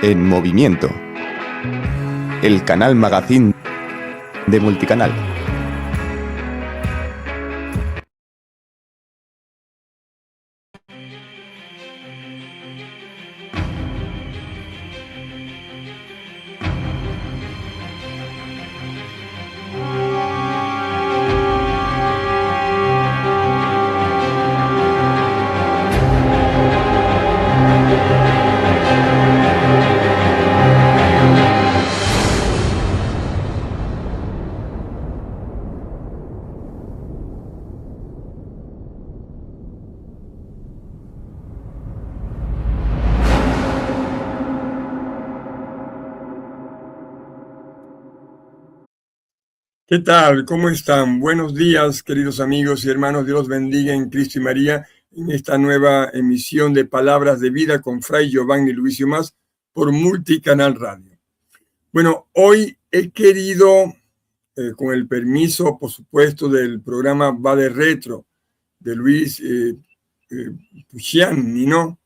En Movimiento, el canal Magazine de Multicanal. ¿Qué tal? ¿Cómo están? Buenos días, queridos amigos y hermanos. Dios los bendiga en Cristo y María en esta nueva emisión de Palabras de Vida con Fray Giovanni Luicio Mas por Multicanal Radio. Bueno, hoy he querido, con el permiso, por supuesto, del programa Va de Retro de Luis Pucciani, ¿no?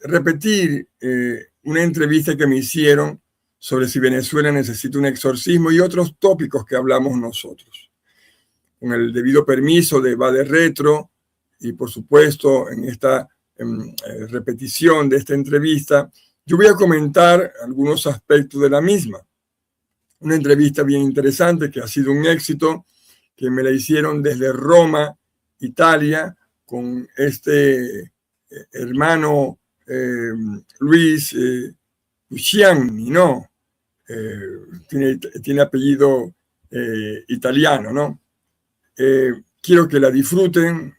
Repetir una entrevista que me hicieron sobre si Venezuela necesita un exorcismo y otros tópicos que hablamos nosotros. Con el debido permiso de Va de Retro y por supuesto en esta repetición de esta entrevista, yo voy a comentar algunos aspectos de la misma. Una entrevista bien interesante que ha sido un éxito, que me la hicieron desde Roma, Italia, con este hermano Luis Pucciani, ¿no? Tiene apellido italiano, ¿no? Quiero que la disfruten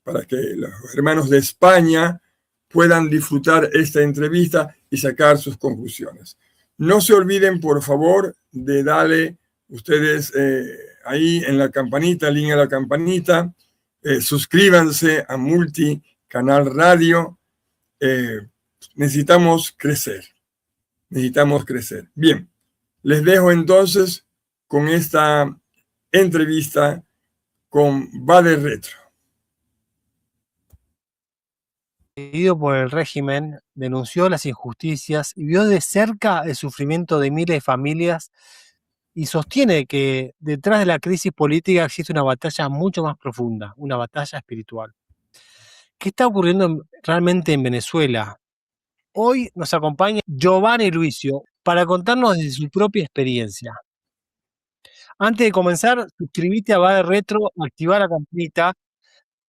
para que los hermanos de España puedan disfrutar esta entrevista y sacar sus conclusiones. No se olviden, por favor, de darle ustedes ahí en la campanita, línea a la campanita, suscríbanse a Multicanal Radio. Necesitamos crecer. Bien, les dejo entonces con esta entrevista con Va de Retro. Perseguido por el régimen, denunció las injusticias y vio de cerca el sufrimiento de miles de familias y sostiene que detrás de la crisis política existe una batalla mucho más profunda, una batalla espiritual. ¿Qué está ocurriendo realmente en Venezuela? Hoy nos acompaña Giovanni Luicio para contarnos de su propia experiencia. Antes de comenzar, suscríbete a Va de Retro, activar la campanita.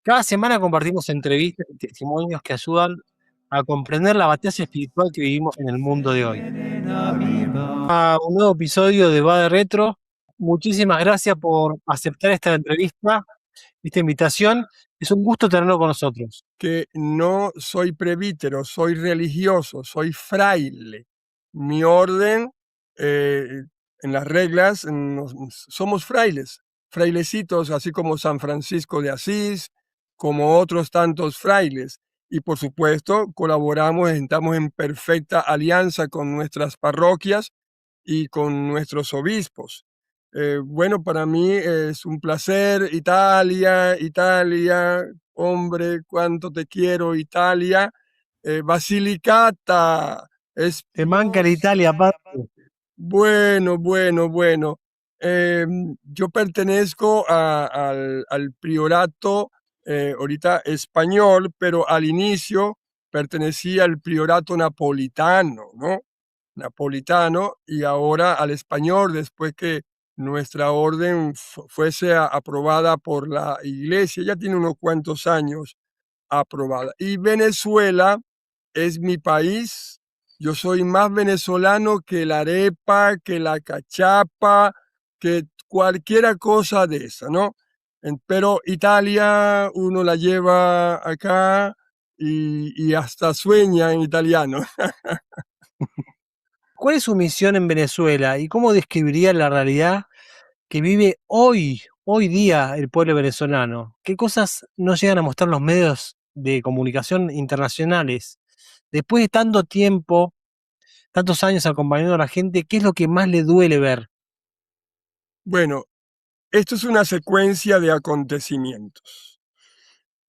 Cada semana compartimos entrevistas y testimonios que ayudan a comprender la batalla espiritual que vivimos en el mundo de hoy. A un nuevo episodio de Va de Retro. Muchísimas gracias por aceptar esta entrevista, esta invitación. Es un gusto tenerlo con nosotros. Que no soy presbítero, soy religioso, soy fraile. Mi orden, en las reglas, somos frailes, frailecitos, así como San Francisco de Asís, como otros tantos frailes. Y por supuesto, colaboramos, estamos en perfecta alianza con nuestras parroquias y con nuestros obispos. Bueno, para mí es un placer. Italia, hombre, cuánto te quiero, Italia. Basilicata. Te manca la Italia, aparte. Bueno. Yo pertenezco al priorato ahorita español, pero al inicio pertenecía al priorato napolitano, ¿no? Napolitano, y ahora al español, después que nuestra orden fuese aprobada por la iglesia. Ya tiene unos cuantos años aprobada. Y Venezuela es mi país. Yo soy más venezolano que la arepa, que la cachapa, que cualquier cosa de esa, ¿no? Pero Italia uno la lleva acá y hasta sueña en italiano. ¿Cuál es su misión en Venezuela y cómo describiría la realidad que vive hoy día el pueblo venezolano? ¿Qué cosas no llegan a mostrar los medios de comunicación internacionales? Después de tanto tiempo, tantos años acompañando a la gente, ¿qué es lo que más le duele ver? Bueno, esto es una secuencia de acontecimientos.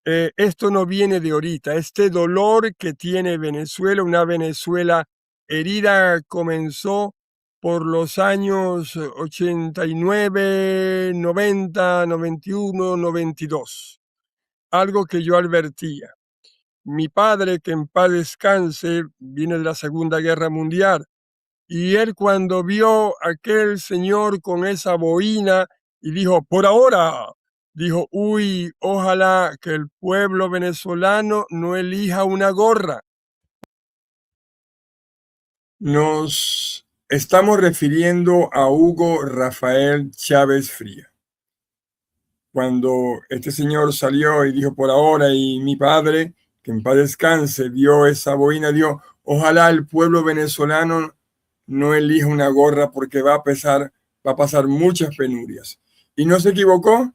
Esto no viene de ahorita. Este dolor que tiene Venezuela, una Venezuela herida comenzó por los años 89, 90, 91, 92. Algo que yo advertía. Mi padre, que en paz descanse, viene de la Segunda Guerra Mundial. Y él, cuando vio a aquel señor con esa boina y dijo, por ahora, dijo, uy, ojalá que el pueblo venezolano no elija una gorra. Nos estamos refiriendo a Hugo Rafael Chávez Frías. Cuando este señor salió y dijo por ahora, y mi padre, que en paz descanse, vio esa boina, dijo, ojalá el pueblo venezolano no elija una gorra porque va a pasar muchas penurias. Y no se equivocó.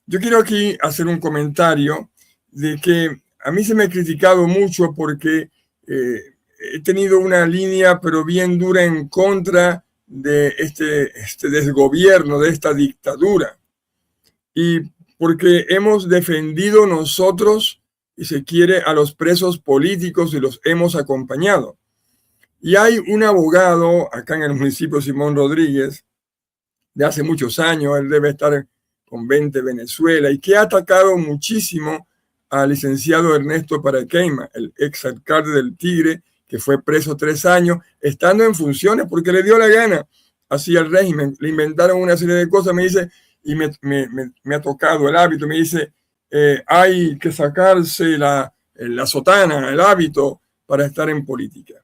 Yo quiero aquí hacer un comentario de que a mí se me ha criticado mucho porque he tenido una línea pero bien dura en contra de este desgobierno, de esta dictadura. Y porque hemos defendido nosotros, y se quiere, a los presos políticos y los hemos acompañado. Y hay un abogado acá en el municipio, Simón Rodríguez, de hace muchos años, él debe estar con 20 Venezuela, y que ha atacado muchísimo al licenciado Ernesto Paraqueima, el exalcalde del Tigre, que fue preso 3 años, estando en funciones porque le dio la gana así al régimen. Le inventaron una serie de cosas, me dice, y me ha tocado el hábito, me dice, hay que sacarse la sotana, el hábito para estar en política.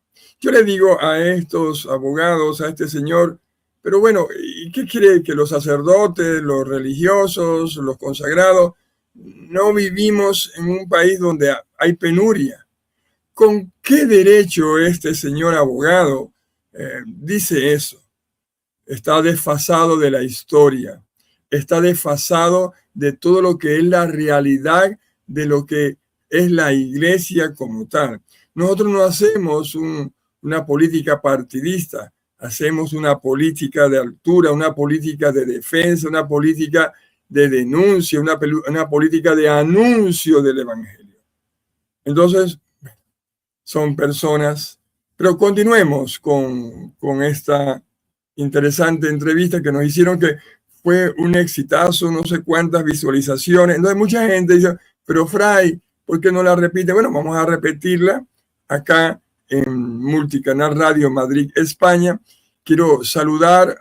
Yo le digo a estos abogados, a este señor, pero bueno, ¿y qué quiere? Que los sacerdotes, los religiosos, los consagrados, no vivimos en un país donde hay penuria. ¿Con qué derecho este señor abogado dice eso? Está desfasado de la historia, está desfasado de todo lo que es la realidad de lo que es la iglesia como tal. Nosotros no hacemos una política partidista, hacemos una política de altura, una política de defensa, una política de denuncia, una política de anuncio del evangelio. Entonces, son personas, pero continuemos con esta interesante entrevista que nos hicieron, que fue un exitazo, no sé cuántas visualizaciones. Entonces mucha gente dice, pero Fray, ¿por qué no la repite? Bueno, vamos a repetirla acá en Multicanal Radio Madrid, España. Quiero saludar,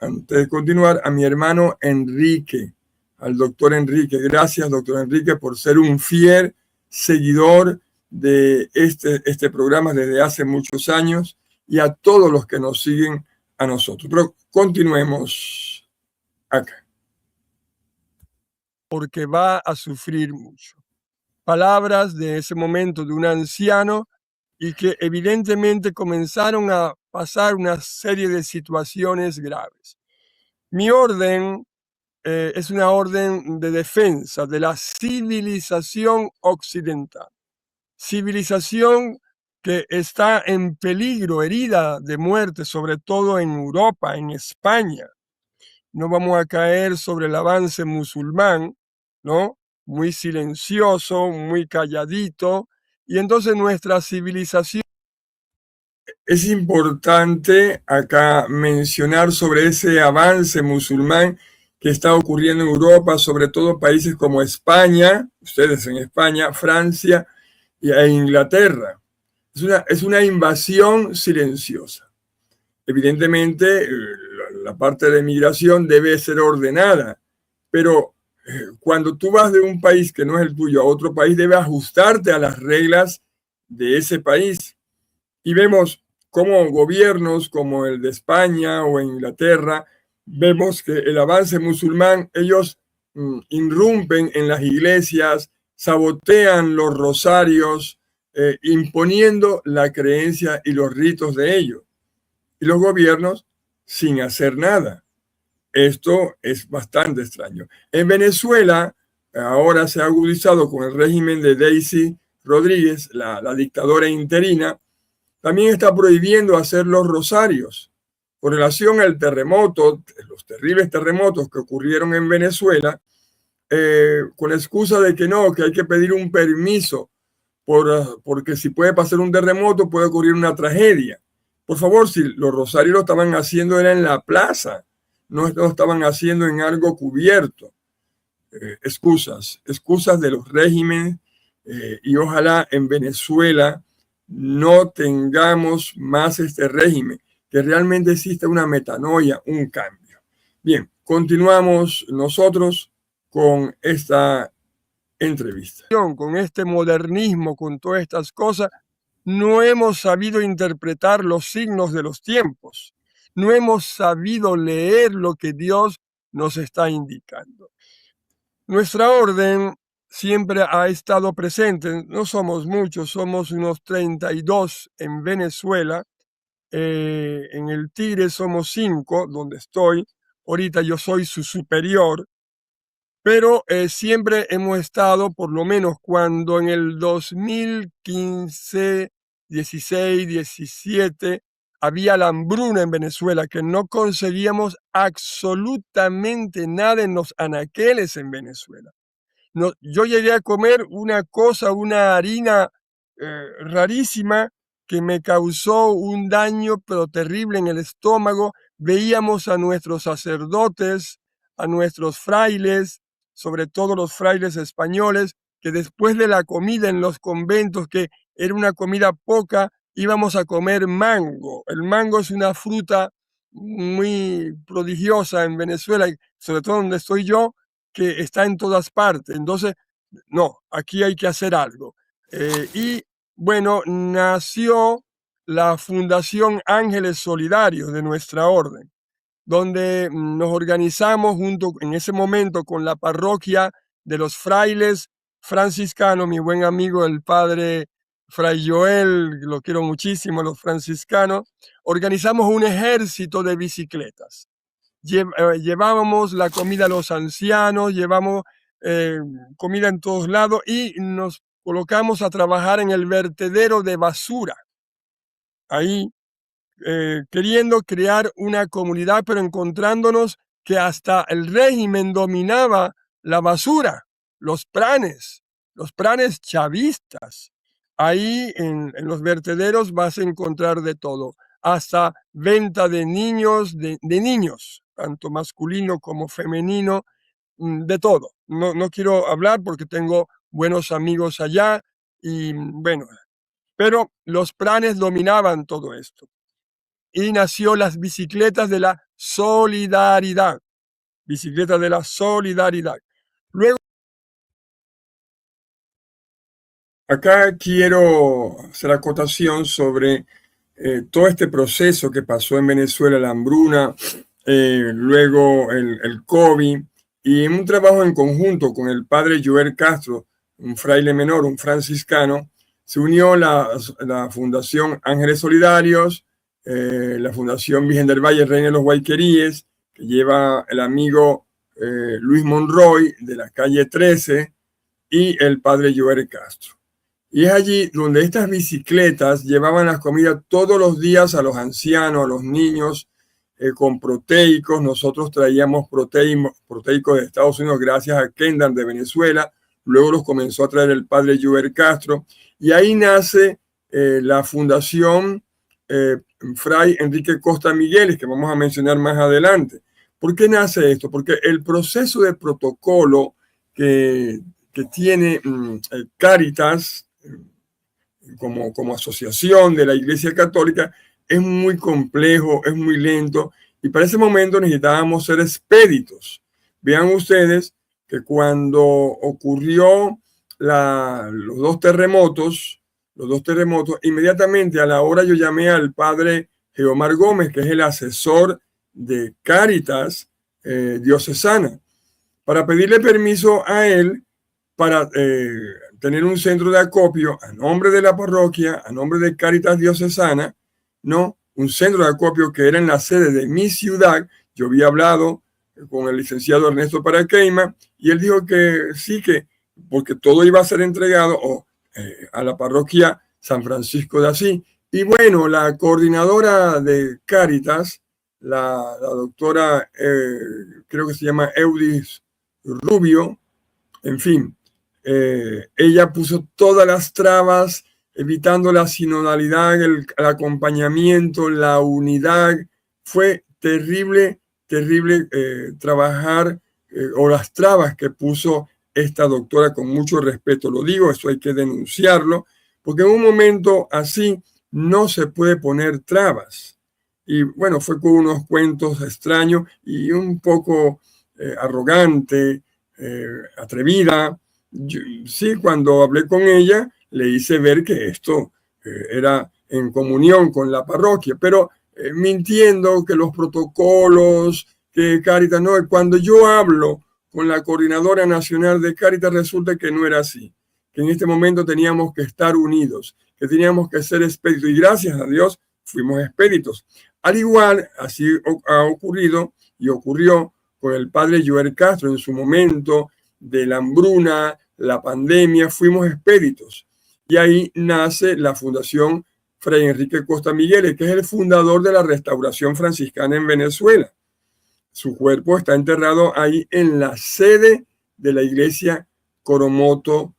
antes de continuar, a mi hermano Enrique, al doctor Enrique. Gracias, doctor Enrique, por ser un fiel seguidor de este programa desde hace muchos años, y a todos los que nos siguen a nosotros. Pero continuemos acá. Porque va a sufrir mucho. Palabras de ese momento de un anciano, y que evidentemente comenzaron a pasar una serie de situaciones graves. Mi orden es una orden de defensa de la civilización occidental. Civilización que está en peligro, herida de muerte, sobre todo en Europa, en España. No vamos a caer sobre el avance musulmán, ¿no? Muy silencioso, muy calladito. Y entonces nuestra civilización... Es importante acá mencionar sobre ese avance musulmán que está ocurriendo en Europa, sobre todo países como España, ustedes en España, Francia e Inglaterra. Es una invasión silenciosa. Evidentemente, la parte de migración debe ser ordenada, pero cuando tú vas de un país que no es el tuyo a otro país, debes ajustarte a las reglas de ese país. Y vemos cómo gobiernos como el de España o Inglaterra, vemos que el avance musulmán, ellos irrumpen en las iglesias, sabotean los rosarios, imponiendo la creencia y los ritos de ellos. Y los gobiernos sin hacer nada. Esto es bastante extraño. En Venezuela, ahora se ha agudizado con el régimen de Daisy Rodríguez, la dictadora interina. También está prohibiendo hacer los rosarios. Con relación al terremoto, los terribles terremotos que ocurrieron en Venezuela, con la excusa de que no, que hay que pedir un permiso porque si puede pasar un terremoto, puede ocurrir una tragedia. Por favor, si los rosarios lo estaban haciendo era en la plaza, no lo estaban haciendo en algo cubierto. Excusas de los regímenes, y ojalá en Venezuela no tengamos más este régimen, que realmente exista una metanoia, un cambio. Bien, continuamos nosotros con esta entrevista. Con este modernismo, con todas estas cosas, no hemos sabido interpretar los signos de los tiempos, no hemos sabido leer lo que Dios nos está indicando. Nuestra orden siempre ha estado presente, no somos muchos, somos unos 32 en Venezuela, en el Tigre somos 5, donde estoy, ahorita yo soy su superior, pero siempre hemos estado, por lo menos cuando en el 2015, 16, 17, había la hambruna en Venezuela, que no conseguíamos absolutamente nada en los anaqueles en Venezuela. No, yo llegué a comer una harina rarísima que me causó un daño pero terrible en el estómago. Veíamos a nuestros sacerdotes, a nuestros frailes, sobre todo los frailes españoles, que después de la comida en los conventos, que era una comida poca, íbamos a comer mango. El mango es una fruta muy prodigiosa en Venezuela, sobre todo donde estoy yo, que está en todas partes. Entonces, no, aquí hay que hacer algo. Y bueno, nació la Fundación Ángeles Solidarios de nuestra orden, donde nos organizamos junto en ese momento con la parroquia de los frailes franciscanos, mi buen amigo el padre Fray Joel, lo quiero muchísimo, los franciscanos, organizamos un ejército de bicicletas. Llevábamos la comida a los ancianos, llevamos comida en todos lados y nos colocamos a trabajar en el vertedero de basura. Ahí, queriendo crear una comunidad, pero encontrándonos que hasta el régimen dominaba la basura, los pranes chavistas. Ahí en los vertederos vas a encontrar de todo, hasta venta de niños, de niños, tanto masculino como femenino, de todo. No quiero hablar porque tengo buenos amigos allá y bueno, pero los pranes dominaban todo esto. Y nació las bicicletas de la solidaridad. Bicicletas de la solidaridad. Luego, acá quiero hacer acotación sobre todo este proceso que pasó en Venezuela, la hambruna, luego el COVID, y en un trabajo en conjunto con el padre Joel Castro, un fraile menor, un franciscano, se unió la Fundación Ángeles Solidarios, la Fundación Virgen del Valle, Reina de los Guayqueríes, que lleva el amigo Luis Monroy de la calle 13, y el padre Joel Castro. Y es allí donde estas bicicletas llevaban las comidas todos los días a los ancianos, a los niños, con proteicos. Nosotros traíamos proteicos de Estados Unidos gracias a Kendall de Venezuela. Luego los comenzó a traer el padre Joel Castro. Y ahí nace la Fundación Fray Enrique Costa Migueles, que vamos a mencionar más adelante. ¿Por qué nace esto? Porque el proceso de protocolo que tiene Cáritas como asociación de la Iglesia Católica es muy complejo, es muy lento, y para ese momento necesitábamos ser expeditos. Vean ustedes que cuando ocurrió los dos terremotos, inmediatamente a la hora yo llamé al padre Geomar Gómez, que es el asesor de Cáritas diocesana, para pedirle permiso a él para tener un centro de acopio a nombre de la parroquia, a nombre de Cáritas diocesana, ¿no? Un centro de acopio que era en la sede de mi ciudad. Yo había hablado con el licenciado Ernesto Paraqueima y él dijo que sí, que porque todo iba a ser entregado a la parroquia San Francisco de Asís. Y bueno, la coordinadora de Cáritas, la doctora, creo que se llama Eudis Rubio, en fin, Ella puso todas las trabas, evitando la sinodalidad, el acompañamiento, la unidad. Fue terrible, terrible trabajar o las trabas que puso esta doctora, con mucho respeto lo digo, eso hay que denunciarlo, porque en un momento así no se puede poner trabas. Y bueno, fue con unos cuentos extraños y un poco arrogante, atrevida. Sí, cuando hablé con ella, le hice ver que esto era en comunión con la parroquia, pero mintiendo que los protocolos, que Cáritas, no, cuando yo hablo con la coordinadora nacional de Cáritas, resulta que no era así, que en este momento teníamos que estar unidos, que teníamos que ser expéditos, y gracias a Dios fuimos expéditos. Al igual, así ha ocurrido y ocurrió con el padre Joel Castro en su momento de la hambruna, la pandemia, fuimos expéditos. Y ahí nace la Fundación Fray Enrique Costa Migueles, que es el fundador de la restauración franciscana en Venezuela. Su cuerpo está enterrado ahí en la sede de la iglesia Coromoto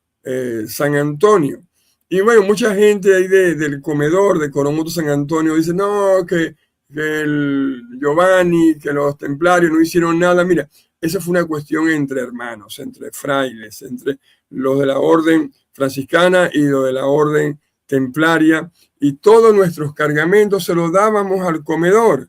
San Antonio. Y bueno, mucha gente ahí del comedor de Coromoto San Antonio dice, no, que el Giovanni, que los templarios no hicieron nada. Mira, esa fue una cuestión entre hermanos, entre frailes, entre los de la orden franciscana y los de la orden templaria, y todos nuestros cargamentos se los dábamos al comedor.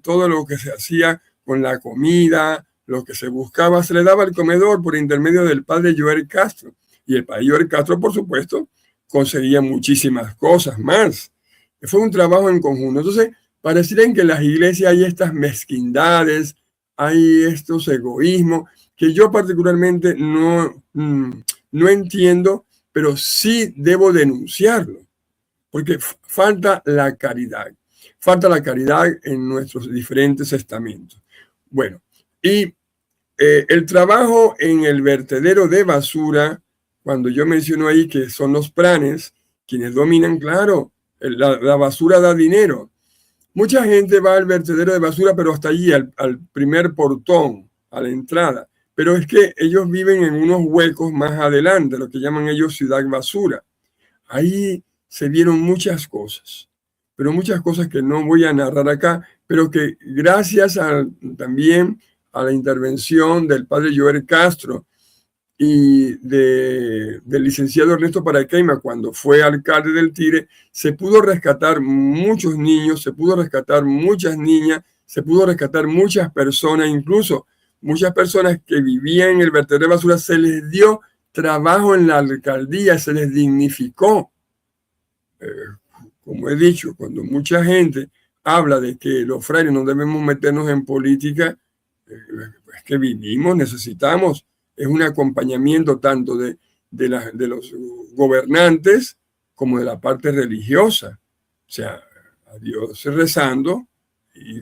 Todo lo que se hacía con la comida, lo que se buscaba, se le daba al comedor por intermedio del padre Joel Castro. Y el padre Joel Castro, por supuesto, conseguía muchísimas cosas más. Fue un trabajo en conjunto. Entonces, pareciera que en las iglesias hay estas mezquindades, hay estos egoísmos, que yo particularmente no entiendo, pero sí debo denunciarlo, porque falta la caridad. Falta la caridad en nuestros diferentes estamentos. Bueno, y el trabajo en el vertedero de basura, cuando yo menciono ahí que son los pranes, quienes dominan, claro, la basura da dinero. Mucha gente va al vertedero de basura, pero hasta allí, al primer portón, a la entrada. Pero es que ellos viven en unos huecos más adelante, lo que llaman ellos ciudad basura. Ahí se vieron muchas cosas, pero muchas cosas que no voy a narrar acá, pero que gracias también a la intervención del padre Joel Castro y del licenciado Ernesto Paraqueima, cuando fue alcalde del Tire, se pudo rescatar muchos niños, se pudo rescatar muchas niñas, se pudo rescatar muchas personas, incluso muchas personas que vivían en el vertedero de basura, se les dio trabajo en la alcaldía, se les dignificó. Como he dicho, cuando mucha gente habla de que los frailes no debemos meternos en política, es que vivimos, necesitamos, es un acompañamiento tanto de los gobernantes como de la parte religiosa. O sea, a Dios rezando y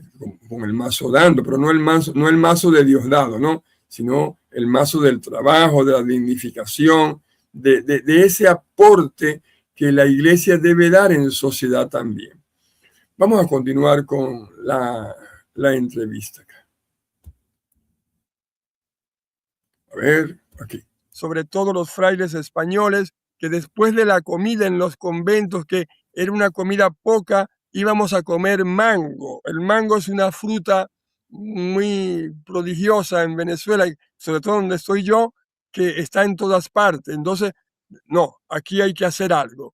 con el mazo dando, pero no el mazo de Dios dado, ¿no? Sino el mazo del trabajo, de la dignificación, de ese aporte que la iglesia debe dar en sociedad también. Vamos a continuar con la entrevista. A ver, aquí. Sobre todo los frailes españoles, que después de la comida en los conventos, que era una comida poca, íbamos a comer mango. El mango es una fruta muy prodigiosa en Venezuela, sobre todo donde estoy yo, que está en todas partes. Entonces, no, aquí hay que hacer algo.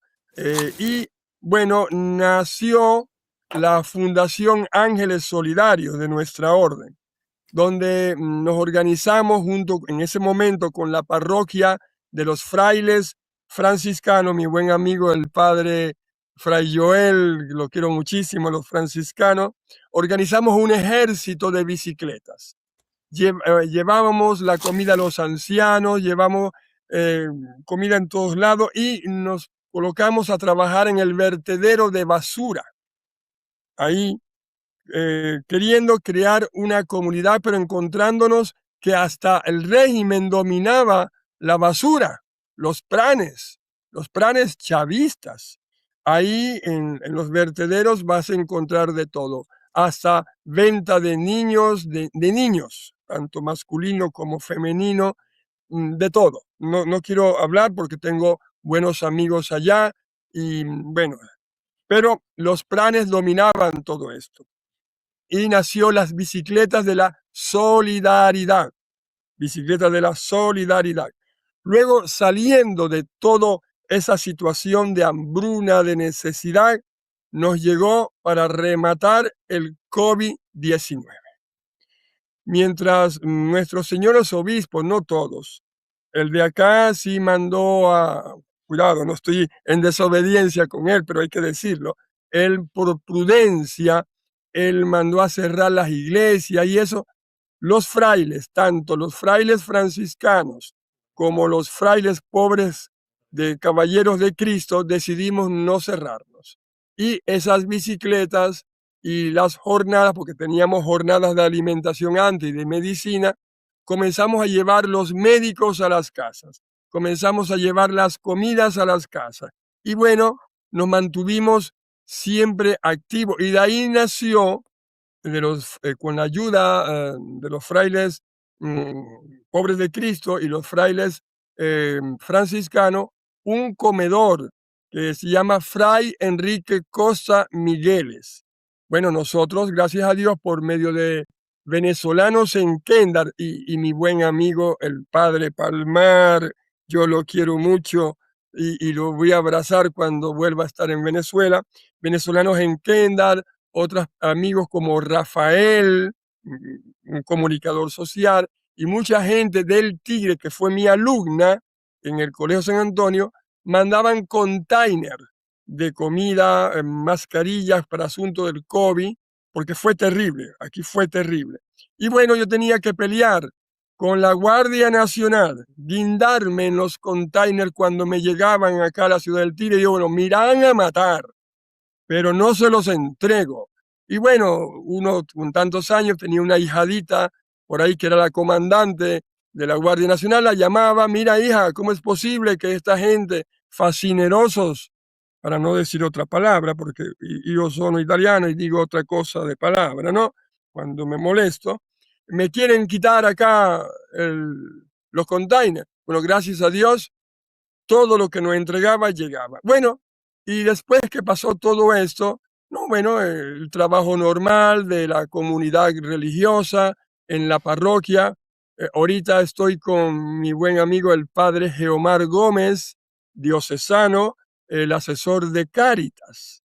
Y bueno, nació la Fundación Ángeles Solidarios de nuestra orden, donde nos organizamos junto en ese momento con la parroquia de los frailes franciscanos, mi buen amigo el padre Fray Joel, lo quiero muchísimo, los franciscanos, organizamos un ejército de bicicletas. Llevábamos la comida a los ancianos, llevamos comida en todos lados y nos colocamos a trabajar en el vertedero de basura. Ahí queriendo crear una comunidad, pero encontrándonos que hasta el régimen dominaba la basura, los pranes chavistas. Ahí en los vertederos vas a encontrar de todo, hasta venta de niños, de niños, tanto masculino como femenino, de todo. No quiero hablar porque tengo buenos amigos allá y bueno, pero los planes dominaban todo esto. Y nació las bicicletas de la solidaridad, bicicletas de la solidaridad. Luego, saliendo de toda esa situación de hambruna, de necesidad, nos llegó para rematar el COVID-19. Mientras nuestros señores obispos, no todos, el de acá sí mandó a, cuidado, no estoy en desobediencia con él, pero hay que decirlo, él por prudencia, él mandó a cerrar las iglesias y eso, los frailes, tanto los frailes franciscanos como los frailes pobres de Caballeros de Cristo, decidimos no cerrarnos. Y esas bicicletas y las jornadas, porque teníamos jornadas de alimentación antes y de medicina, comenzamos a llevar los médicos a las casas, comenzamos a llevar las comidas a las casas. Y bueno, nos mantuvimos siempre activos. Y de ahí nació, con la ayuda de los frailes pobres de Cristo y los frailes franciscanos, un comedor que se llama Fray Enrique Costa Migueles. Bueno, nosotros, gracias a Dios, por medio de venezolanos en Kendar y mi buen amigo, el padre Palmar, yo lo quiero mucho y lo voy a abrazar cuando vuelva a estar en Venezuela, venezolanos en Kendar, otros amigos como Rafael, un comunicador social, y mucha gente del Tigre, que fue mi alumna en el Colegio San Antonio, mandaban container de comida, mascarillas para asunto del COVID, porque fue terrible, aquí fue terrible. Y bueno, yo tenía que pelear con la Guardia Nacional, guindarme en los containers cuando me llegaban acá a la ciudad del Tigre, y yo, bueno, me irán a matar, pero no se los entrego. Y bueno, uno con tantos años tenía una hijadita por ahí que era la comandante de la Guardia Nacional, la llamaba, mira hija, ¿cómo es posible que esta gente fascinerosos, para no decir otra palabra, porque yo soy italiano y digo otra cosa de palabra, ¿no? Cuando me molesto, me quieren quitar acá los containers. Bueno, gracias a Dios, todo lo que nos entregaba llegaba. Bueno, y después que pasó todo esto, no, bueno, el trabajo normal de la comunidad religiosa en la parroquia. Ahorita estoy con mi buen amigo el padre Geomar Gómez, diocesano, el asesor de Cáritas.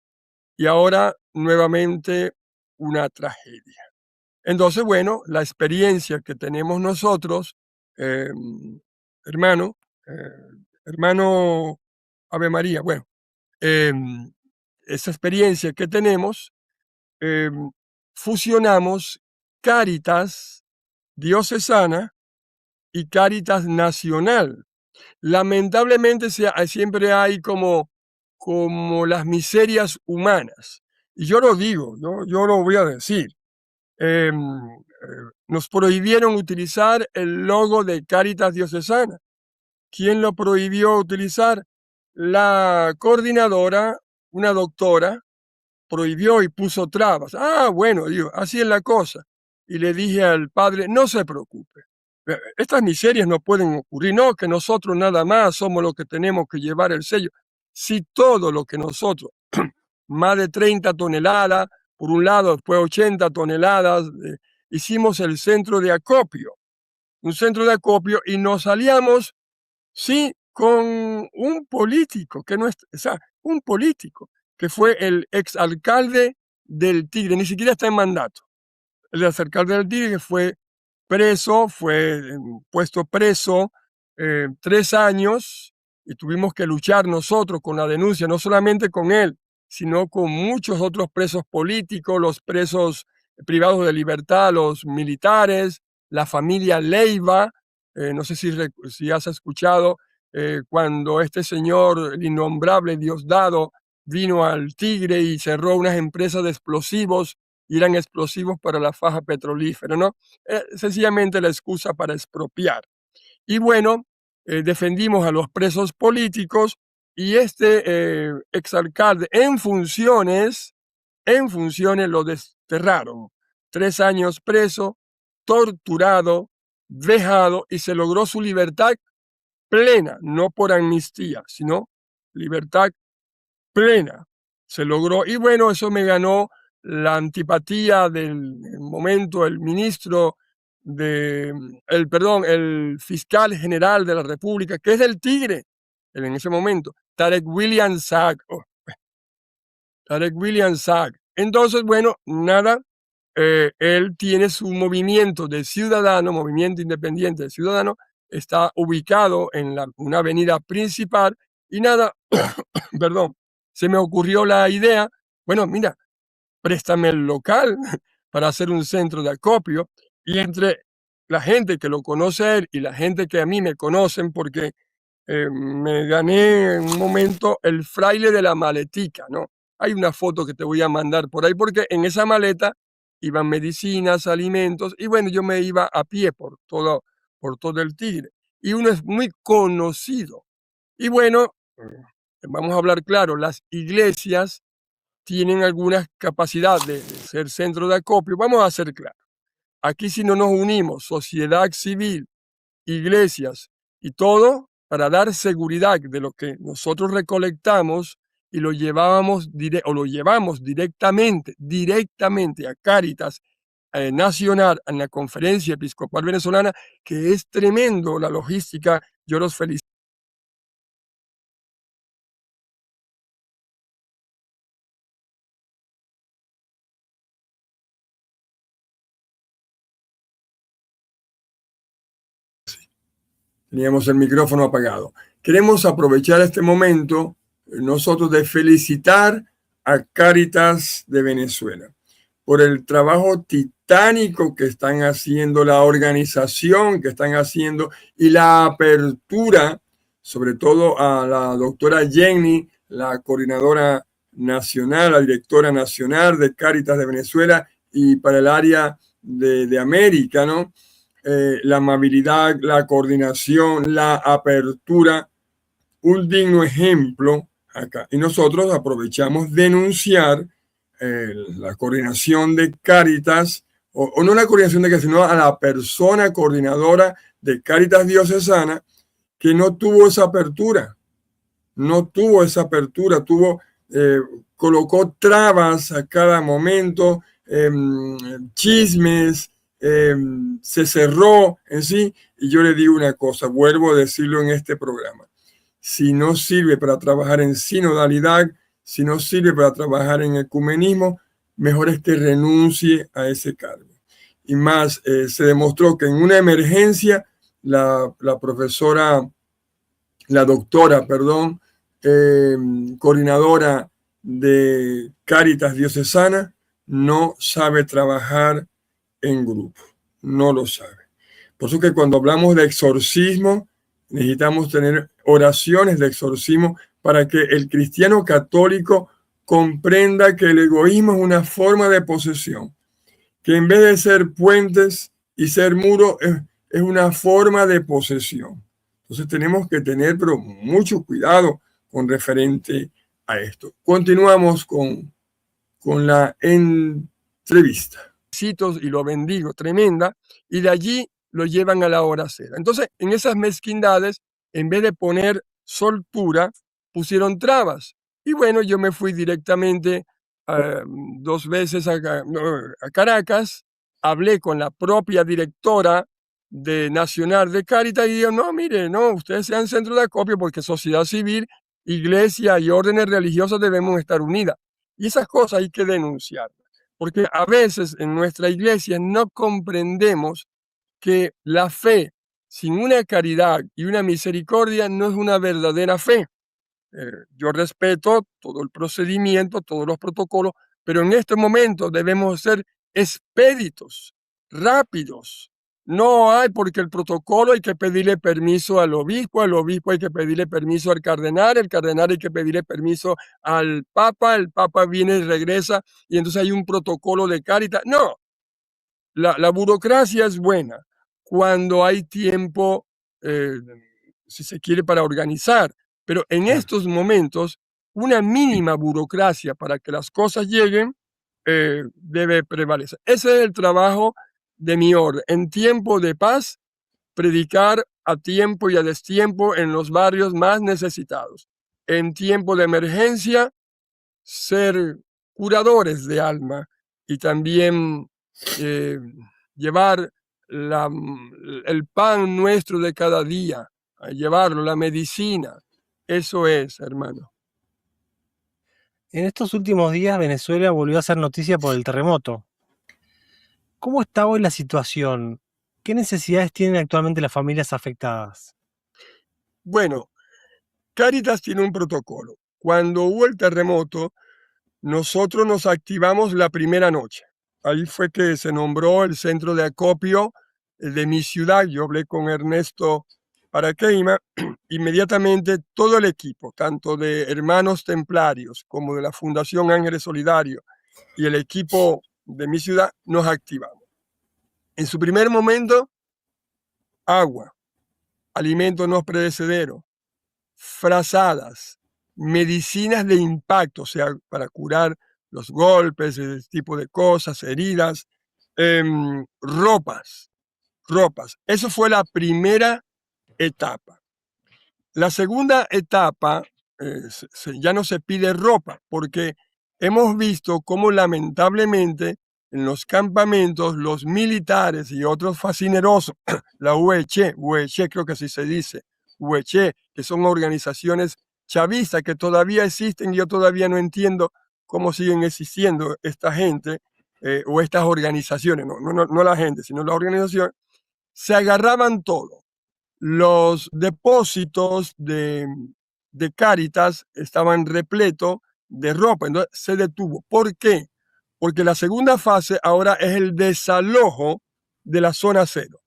Y ahora nuevamente una tragedia. Entonces, bueno, la experiencia que tenemos nosotros, hermano, hermano Ave María, bueno, esa experiencia que tenemos, fusionamos Cáritas diocesana y Cáritas nacional. Lamentablemente siempre hay como las miserias humanas. Y yo lo digo, yo lo voy a decir. Nos prohibieron utilizar el logo de Cáritas diocesana. ¿Quién lo prohibió utilizar? La coordinadora, una doctora, prohibió y puso trabas. Ah, bueno, digo, así es la cosa. Y le dije al padre, no se preocupe, estas miserias no pueden ocurrir, no, que nosotros nada más somos los que tenemos que llevar el sello. Si todo lo que nosotros, más de 30 toneladas, por un lado, después 80 toneladas, hicimos el centro de acopio, un centro de acopio y nos salíamos, sí, con un político, que no es, o sea, un político, que fue el exalcalde del Tigre, ni siquiera está en mandato. El exalcalde del Tigre que fue preso, fue puesto preso 3 años y tuvimos que luchar nosotros con la denuncia, no solamente con él, sino con muchos otros presos políticos, los presos privados de libertad, los militares, la familia Leiva. No sé si has escuchado cuando este señor, el innombrable Diosdado, vino al Tigre y cerró unas empresas de explosivos, y eran explosivos para la faja petrolífera, ¿no? Sencillamente la excusa para expropiar. Y bueno, defendimos a los presos políticos y este exalcalde en funciones lo desterraron. 3 años preso, torturado, vejado y se logró su libertad plena, no por amnistía, sino libertad plena. Se logró, y bueno, eso me ganó la antipatía del momento, el ministro el fiscal general de la República, que es del Tigre, en ese momento, Tarek William Saab. Tarek William Saab. Entonces, bueno, nada, él tiene su movimiento de ciudadano, movimiento independiente de ciudadano, está ubicado en una avenida principal y nada, perdón, se me ocurrió la idea, bueno, mira, préstame el local para hacer un centro de acopio y entre la gente que lo conoce a él y la gente que a mí me conocen porque me gané en un momento el fraile de la maletica, ¿no? Hay una foto que te voy a mandar por ahí porque en esa maleta iban medicinas, alimentos y bueno, yo me iba a pie por todo el Tigre. Y uno es muy conocido. Y bueno, vamos a hablar claro, las iglesias tienen algunas capacidades de ser centro de acopio. Vamos a ser claros. Aquí si no nos unimos, sociedad civil, iglesias y todo, para dar seguridad de lo que nosotros recolectamos y lo llevábamos o lo llevamos directamente a Cáritas Nacional, en la Conferencia Episcopal Venezolana, que es tremendo la logística. Yo los felicito. Teníamos el micrófono apagado. Queremos aprovechar este momento nosotros de felicitar a Cáritas de Venezuela por el trabajo titánico que están haciendo, la organización que están haciendo y la apertura, sobre todo a la doctora Jenny, la coordinadora nacional, la directora nacional de Cáritas de Venezuela y para el área de América, ¿no? La amabilidad, la coordinación, la apertura, un digno ejemplo acá. Y nosotros aprovechamos denunciar la coordinación de Cáritas, o no la coordinación de Cáritas, sino a la persona coordinadora de Cáritas Diocesana que no tuvo esa apertura, colocó trabas a cada momento, chismes, se cerró en sí. Y yo le digo una cosa, vuelvo a decirlo en este programa: si no sirve para trabajar en sinodalidad, si no sirve para trabajar en ecumenismo, mejor es que renuncie a ese cargo. Y más, se demostró que en una emergencia la doctora, coordinadora de Cáritas Diocesana, no sabe trabajar en grupo, no lo sabe. Por eso que cuando hablamos de exorcismo, necesitamos tener oraciones de exorcismo para que el cristiano católico comprenda que el egoísmo es una forma de posesión, que en vez de ser puentes y ser muros, es una forma de posesión. Entonces tenemos que tener mucho cuidado con referente a esto. Continuamos con la entrevista. Y lo bendigo, tremenda, y de allí lo llevan a la hora cero. Entonces, en esas mezquindades, en vez de poner soltura, pusieron trabas. Y bueno, yo me fui directamente 2 veces a Caracas, hablé con la propia directora nacional de Cáritas y digo, no, mire, no, ustedes sean centro de acopio porque sociedad civil, iglesia y órdenes religiosas debemos estar unidas. Y esas cosas hay que denunciar. Porque a veces en nuestra iglesia no comprendemos que la fe sin una caridad y una misericordia no es una verdadera fe. Yo respeto todo el procedimiento, todos los protocolos, pero en este momento debemos ser expeditos, rápidos. No hay, porque el protocolo hay que pedirle permiso al obispo hay que pedirle permiso al cardenal hay que pedirle permiso al papa, el papa viene y regresa y entonces hay un protocolo de Cáritas. No, la burocracia es buena cuando hay tiempo, si se quiere, para organizar, pero en estos momentos una mínima burocracia para que las cosas lleguen debe prevalecer. Ese es el trabajo de mi orden. En tiempo de paz predicar a tiempo y a destiempo en los barrios más necesitados. En tiempo de emergencia, ser curadores de alma y también llevar el pan nuestro de cada día, a llevarlo, la medicina. Eso es, hermano. En estos últimos días, Venezuela volvió a ser noticia por el terremoto. ¿Cómo está hoy la situación? ¿Qué necesidades tienen actualmente las familias afectadas? Bueno, Cáritas tiene un protocolo. Cuando hubo el terremoto, nosotros nos activamos la primera noche. Ahí fue que se nombró el centro de acopio de mi ciudad. Yo hablé con Ernesto Paraqueima. Inmediatamente todo el equipo, tanto de Hermanos Templarios como de la Fundación Ángeles Solidarios y el equipo de mi ciudad, nos activamos. En su primer momento, agua, alimentos no perecederos, frazadas, medicinas de impacto, o sea, para curar los golpes, ese tipo de cosas, heridas, ropas. Eso fue la primera etapa. La segunda etapa, ya no se pide ropa, porque hemos visto cómo lamentablemente en los campamentos los militares y otros fascinerosos, la UEC creo que así se dice, UEC, que son organizaciones chavistas que todavía existen, yo todavía no entiendo cómo siguen existiendo esta gente o estas organizaciones, no la gente, sino la organización, se agarraban todo. Los depósitos de Cáritas estaban repletos de ropa, entonces se detuvo. ¿Por qué? Porque la segunda fase ahora es el desalojo de la zona cero,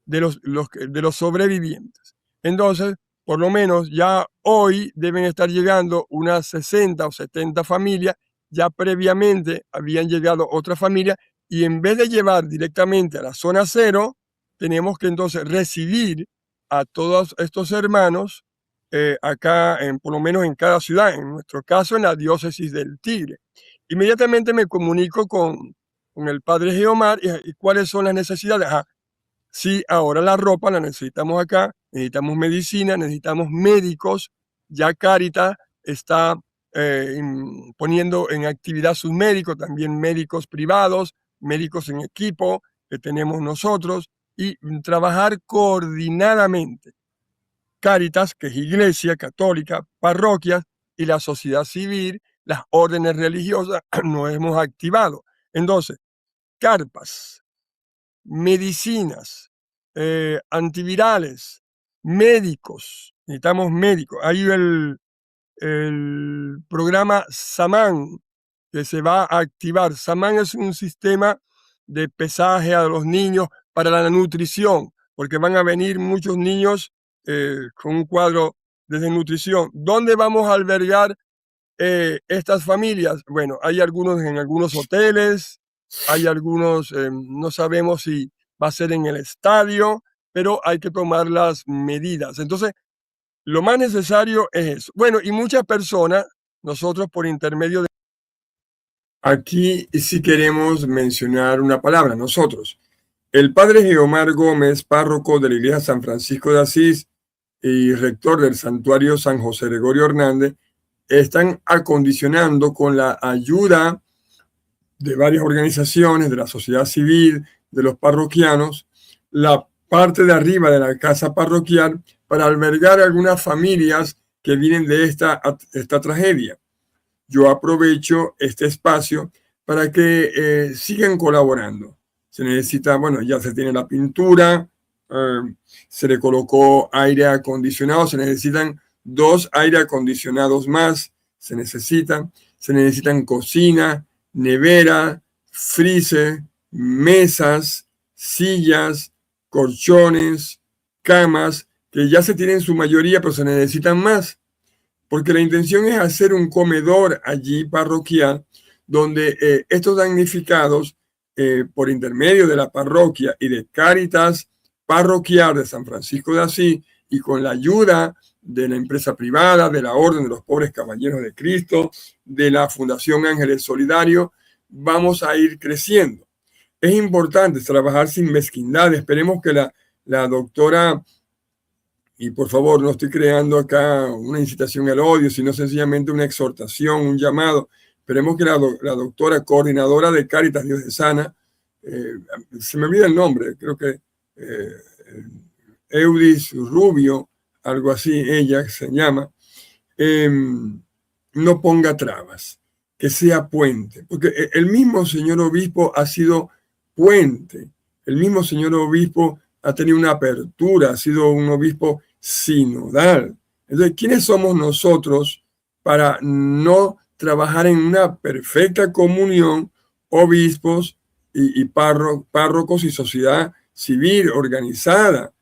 de los sobrevivientes. Entonces, por lo menos ya hoy deben estar llegando unas 60 o 70 familias, ya previamente habían llegado otras familias, y en vez de llevar directamente a la zona cero, tenemos que entonces recibir a todos estos hermanos acá, por lo menos en cada ciudad, en nuestro caso en la diócesis del Tigre. Inmediatamente me comunico con el padre Geomar y cuáles son las necesidades. Sí, ahora la ropa la necesitamos acá, necesitamos medicina, necesitamos médicos. Ya Cáritas está poniendo en actividad sus médicos, también médicos privados, médicos en equipo que tenemos nosotros, y trabajar coordinadamente. Cáritas, que es iglesia católica, parroquias y la sociedad civil, las órdenes religiosas, nos hemos activado. Entonces, carpas, medicinas, antivirales, médicos, necesitamos médicos. Hay el programa SAMAN que se va a activar. SAMAN es un sistema de pesaje a los niños para la nutrición, porque van a venir muchos niños con un cuadro de desnutrición. ¿Dónde vamos a albergar estas familias? Bueno, hay algunos en algunos hoteles, hay algunos, no sabemos si va a ser en el estadio, pero hay que tomar las medidas. Entonces, lo más necesario es eso. Bueno, y muchas personas, nosotros por intermedio de... Aquí sí queremos mencionar una palabra, nosotros. El padre Geomar Gómez, párroco de la iglesia San Francisco de Asís y rector del santuario San José Gregorio Hernández, están acondicionando con la ayuda de varias organizaciones, de la sociedad civil, de los parroquianos, la parte de arriba de la casa parroquial para albergar algunas familias que vienen de esta tragedia. Yo aprovecho este espacio para que sigan colaborando. Se necesita, bueno, ya se tiene la pintura, se le colocó aire acondicionado, se necesitan 2 aire acondicionados más, se necesitan cocina, nevera, freezer, mesas, sillas, colchones, camas, que ya se tienen en su mayoría, pero se necesitan más, porque la intención es hacer un comedor allí parroquial, donde estos damnificados, por intermedio de la parroquia y de Cáritas parroquial de San Francisco de Asís, y con la ayuda de la empresa privada, de la Orden de los Pobres Caballeros de Cristo, de la Fundación Ángeles Solidarios, vamos a ir creciendo. Es importante trabajar sin mezquindad. Esperemos que la doctora, y por favor, no estoy creando acá una incitación al odio, sino sencillamente una exhortación, un llamado. Esperemos que la doctora coordinadora de Cáritas Diocesana, se me olvida el nombre, creo que Eudis Rubio, algo así, ella se llama, no ponga trabas, que sea puente, porque el mismo señor obispo ha sido puente, el mismo señor obispo ha tenido una apertura, ha sido un obispo sinodal. Entonces, ¿quiénes somos nosotros para no trabajar en una perfecta comunión, obispos y párrocos y sociedad civil organizada?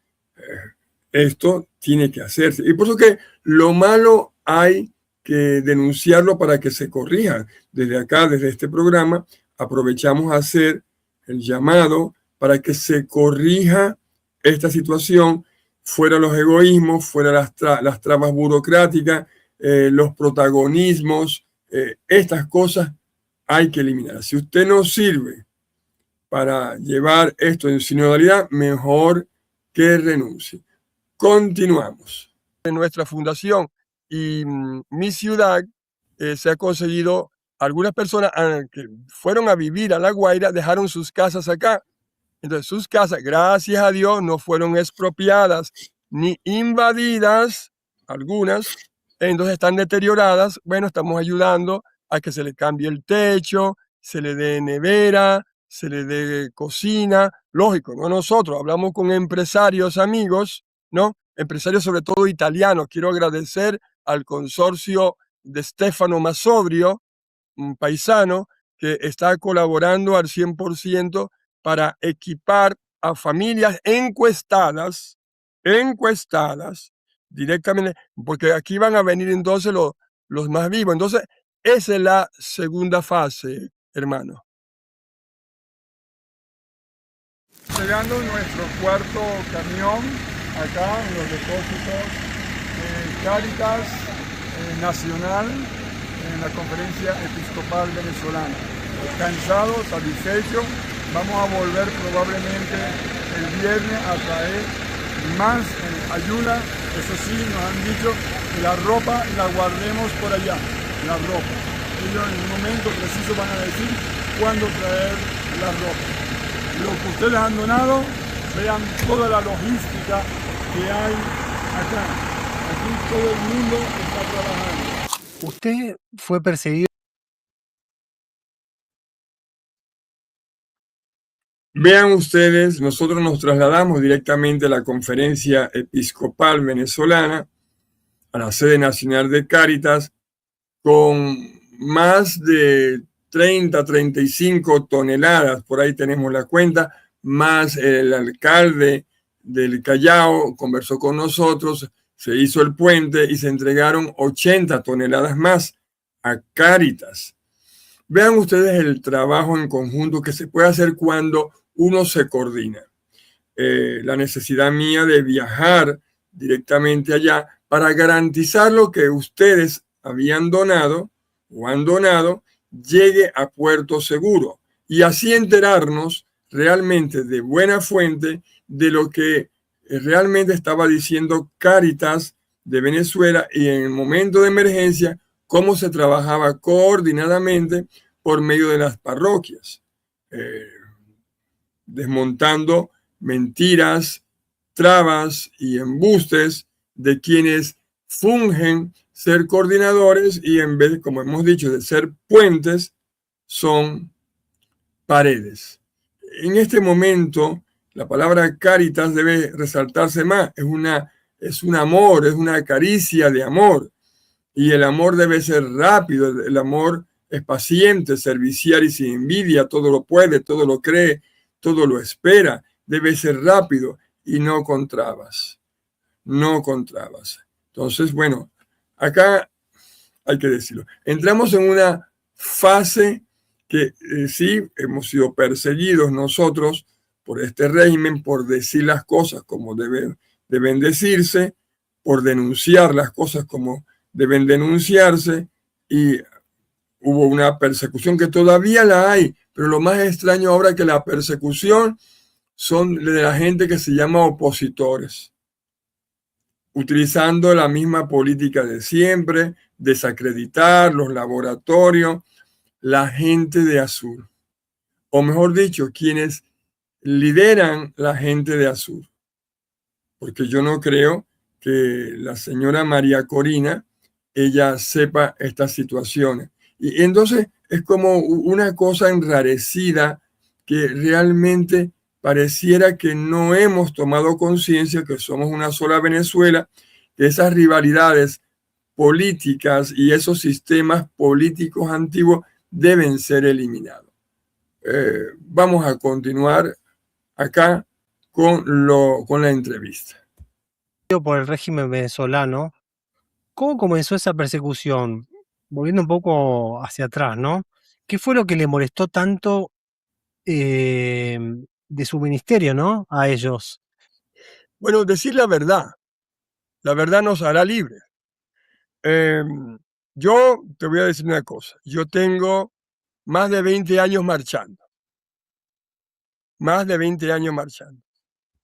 Esto tiene que hacerse. Y por eso que lo malo hay que denunciarlo para que se corrija. Desde acá, desde este programa, aprovechamos a hacer el llamado para que se corrija esta situación, fuera los egoísmos, fuera las trabas burocráticas, los protagonismos, estas cosas hay que eliminar. Si usted no sirve para llevar esto en sinodalidad, mejor que renuncie. Continuamos. En nuestra fundación y mi ciudad se ha conseguido, algunas personas que fueron a vivir a La Guaira dejaron sus casas acá. Entonces sus casas, gracias a Dios, no fueron expropiadas ni invadidas, algunas, entonces están deterioradas. Bueno, estamos ayudando a que se le cambie el techo, se le dé nevera, se le dé cocina. Lógico, no nosotros, hablamos con empresarios amigos, ¿no? Empresarios sobre todo italianos. Quiero agradecer al consorcio de Stefano Massobrio, un paisano, que está colaborando al 100% para equipar a familias encuestadas directamente, porque aquí van a venir entonces los más vivos. Entonces, esa es la segunda fase, hermano. Llegando nuestro cuarto camión acá en los depósitos de Cáritas Nacional en la Conferencia Episcopal Venezolana. Cansados, satisfechos, vamos a volver probablemente el viernes a traer más ayuda. Eso sí, nos han dicho que la ropa la guardemos por allá, la ropa. Ellos en un momento preciso van a decir cuándo traer la ropa. Lo que ustedes han donado, vean toda la logística que hay acá. Aquí todo el mundo está trabajando. Usted fue perseguido. Vean ustedes, nosotros nos trasladamos directamente a la Conferencia Episcopal Venezolana, a la sede nacional de Cáritas, con más de 35 toneladas, por ahí tenemos la cuenta, más el alcalde del Callao conversó con nosotros, se hizo el puente y se entregaron 80 toneladas más a Cáritas. Vean ustedes el trabajo en conjunto que se puede hacer cuando uno se coordina. La necesidad mía de viajar directamente allá para garantizar lo que ustedes habían donado o han donado llegue a puerto seguro y así enterarnos realmente de buena fuente de lo que realmente estaba diciendo Cáritas de Venezuela y en el momento de emergencia cómo se trabajaba coordinadamente por medio de las parroquias, desmontando mentiras, trabas y embustes de quienes fungen ser coordinadores y en vez, como hemos dicho, de ser puentes, son paredes. En este momento, la palabra Cáritas debe resaltarse más. Es un amor, es una caricia de amor. Y el amor debe ser rápido, el amor es paciente, servicial y sin envidia, todo lo puede, todo lo cree, todo lo espera. Debe ser rápido y no con trabas. No con trabas. Entonces, bueno, acá hay que decirlo. Entramos en una fase que sí hemos sido perseguidos nosotros por este régimen, por decir las cosas como deben decirse, por denunciar las cosas como deben denunciarse, y hubo una persecución que todavía la hay, pero lo más extraño ahora es que la persecución son de la gente que se llama opositores, utilizando la misma política de siempre, desacreditar los laboratorios, la gente de Azul, o mejor dicho, quienes lideran la gente de Azul, porque yo no creo que la señora María Corina, ella sepa estas situaciones. Y entonces es como una cosa enrarecida que realmente pareciera que no hemos tomado conciencia que somos una sola Venezuela, que esas rivalidades políticas y esos sistemas políticos antiguos deben ser eliminados. Vamos a continuar acá con la entrevista. Por el régimen venezolano, ¿cómo comenzó esa persecución? Volviendo un poco hacia atrás, ¿no? ¿Qué fue lo que le molestó tanto de su ministerio, ¿no? A ellos. Bueno, decir la verdad nos hará libres. Yo te voy a decir una cosa, yo tengo más de 20 años marchando, más de 20 años marchando.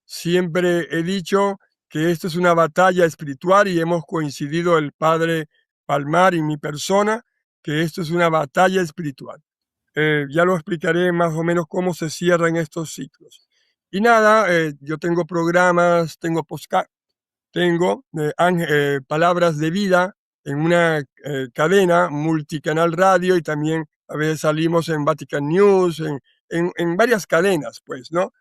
Siempre he dicho que esto es una batalla espiritual y hemos coincidido el padre Palmar y mi persona, que esto es una batalla espiritual. Ya lo explicaré más o menos cómo se cierran estos ciclos. Y nada, yo tengo programas, tengo podcast, tengo palabras de vida en una cadena multicanal radio y también a veces salimos en Vatican News, en varias cadenas, pues, ¿no?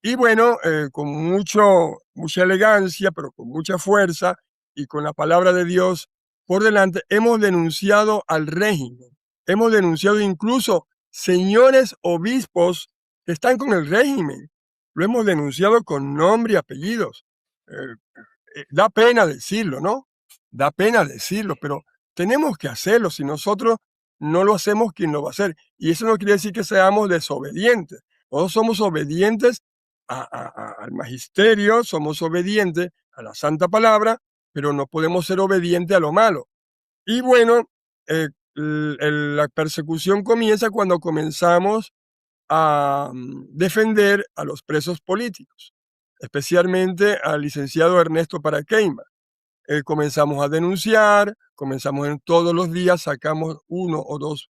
Y bueno, con mucha elegancia, pero con mucha fuerza y con la palabra de Dios por delante, hemos denunciado al régimen. Hemos denunciado incluso señores obispos que están con el régimen. Lo hemos denunciado con nombre y apellidos. Da pena decirlo, ¿no? Da pena decirlo, pero tenemos que hacerlo. Si nosotros no lo hacemos, ¿quién lo va a hacer? Y eso no quiere decir que seamos desobedientes. Todos somos obedientes al magisterio, somos obedientes a la santa palabra, pero no podemos ser obedientes a lo malo. Y bueno, la persecución comienza cuando comenzamos a defender a los presos políticos, especialmente al licenciado Ernesto Paraqueima. Comenzamos a denunciar, comenzamos en todos los días, sacamos 1 o 2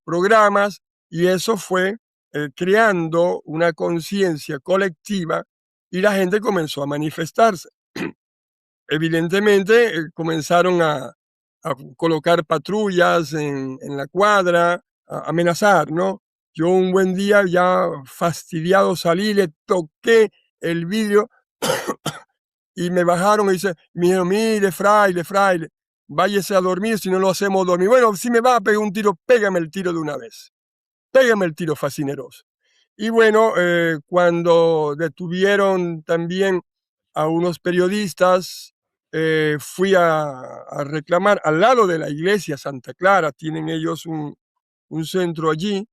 programas y eso fue creando una conciencia colectiva y la gente comenzó a manifestarse. Evidentemente comenzaron a colocar patrullas en la cuadra, a amenazar, ¿no? Yo un buen día ya fastidiado salí, le toqué el vidrio y me bajaron y me dijeron, mire, fraile, váyase a dormir si no lo hacemos dormir. Bueno, si me va a pegar un tiro, pégame el tiro de una vez. Pégame el tiro fascineroso. Y bueno, cuando detuvieron también a unos periodistas, fui a reclamar al lado de la iglesia Santa Clara, tienen ellos un centro allí,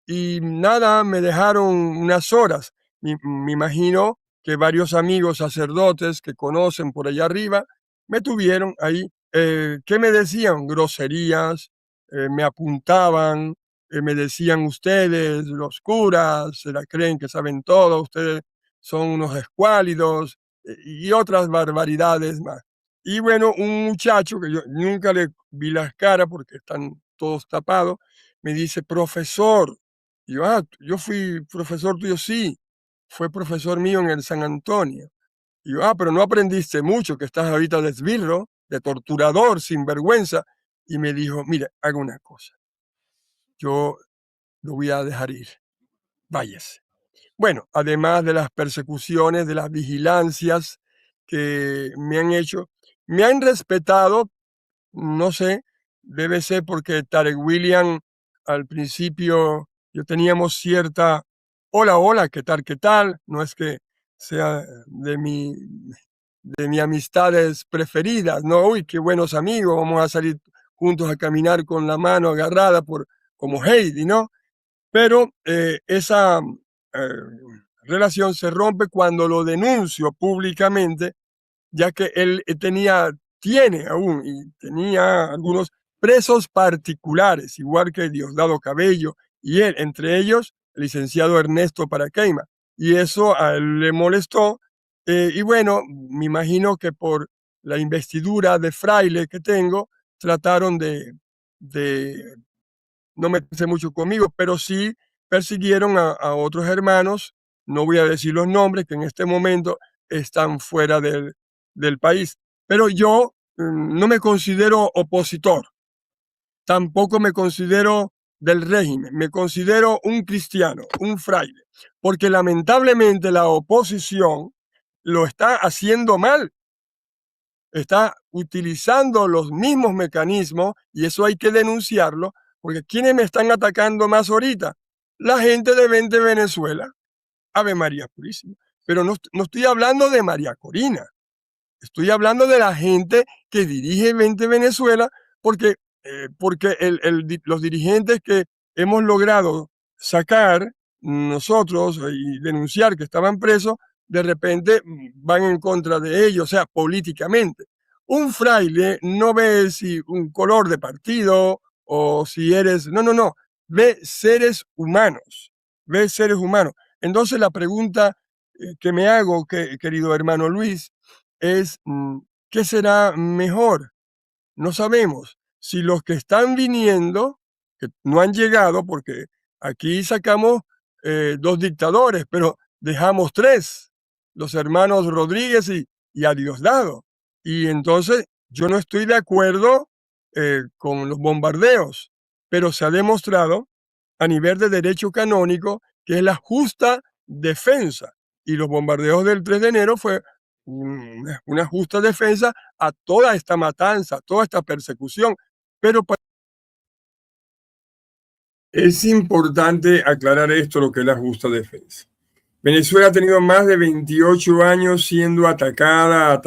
y nada, me dejaron unas horas. Me imagino que varios amigos sacerdotes que conocen por allá arriba me tuvieron ahí. ¿Qué me decían? Groserías, me apuntaban, me decían ustedes, los curas, se la creen que saben todo, ustedes son unos escuálidos y otras barbaridades más. Y bueno, un muchacho que yo nunca le vi las caras porque están todos tapados, me dice, profesor. Y yo fui profesor tuyo, sí, fue profesor mío en el San Antonio. Y yo, pero no aprendiste mucho, que estás ahorita de esbirro, de torturador, sin vergüenza. Y me dijo, mira, haga una cosa, yo lo voy a dejar ir, váyase. Bueno, además de las persecuciones, de las vigilancias que me han hecho, me han respetado, no sé, debe ser porque Tarek William al principio yo teníamos cierta, hola, qué tal, no es que sea de mis amistades preferidas, no, uy, qué buenos amigos, vamos a salir juntos a caminar con la mano agarrada como Heidi, ¿no? Pero esa relación se rompe cuando lo denuncio públicamente, ya que él tiene aún y tenía algunos presos particulares, igual que Diosdado Cabello y él, entre ellos el licenciado Ernesto Paraqueima. y eso a él le molestó. Y bueno, me imagino que por la investidura de fraile que tengo, trataron de no meterse mucho conmigo, pero sí persiguieron a otros hermanos, no voy a decir los nombres, que en este momento están fuera del país. Pero yo no me considero opositor, tampoco me considero del régimen, me considero un cristiano, un fraile, porque lamentablemente la oposición lo está haciendo mal, está utilizando los mismos mecanismos y eso hay que denunciarlo, porque ¿quiénes me están atacando más ahorita? La gente de 20 Venezuela, Ave María Purísima, pero no estoy hablando de María Corina, estoy hablando de la gente que dirige 20 Venezuela, porque, los dirigentes que hemos logrado sacar nosotros y denunciar que estaban presos, de repente van en contra de ellos, o sea, políticamente. Un fraile no ve si un color de partido o si eres, no, ve seres humanos, ve seres humanos. Entonces la pregunta que me hago, querido hermano Luis, es, ¿qué será mejor? No sabemos si los que están viniendo, que no han llegado, porque aquí sacamos 2 dictadores, pero dejamos 3, los hermanos Rodríguez y a Diosdado. Y entonces yo no estoy de acuerdo con los bombardeos, pero se ha demostrado a nivel de derecho canónico que es la justa defensa. Y los bombardeos del 3 de enero fue una justa defensa a toda esta matanza, a toda esta persecución. Pero es importante aclarar esto, lo que es la justa defensa. Venezuela ha tenido más de 28 años siendo atacada,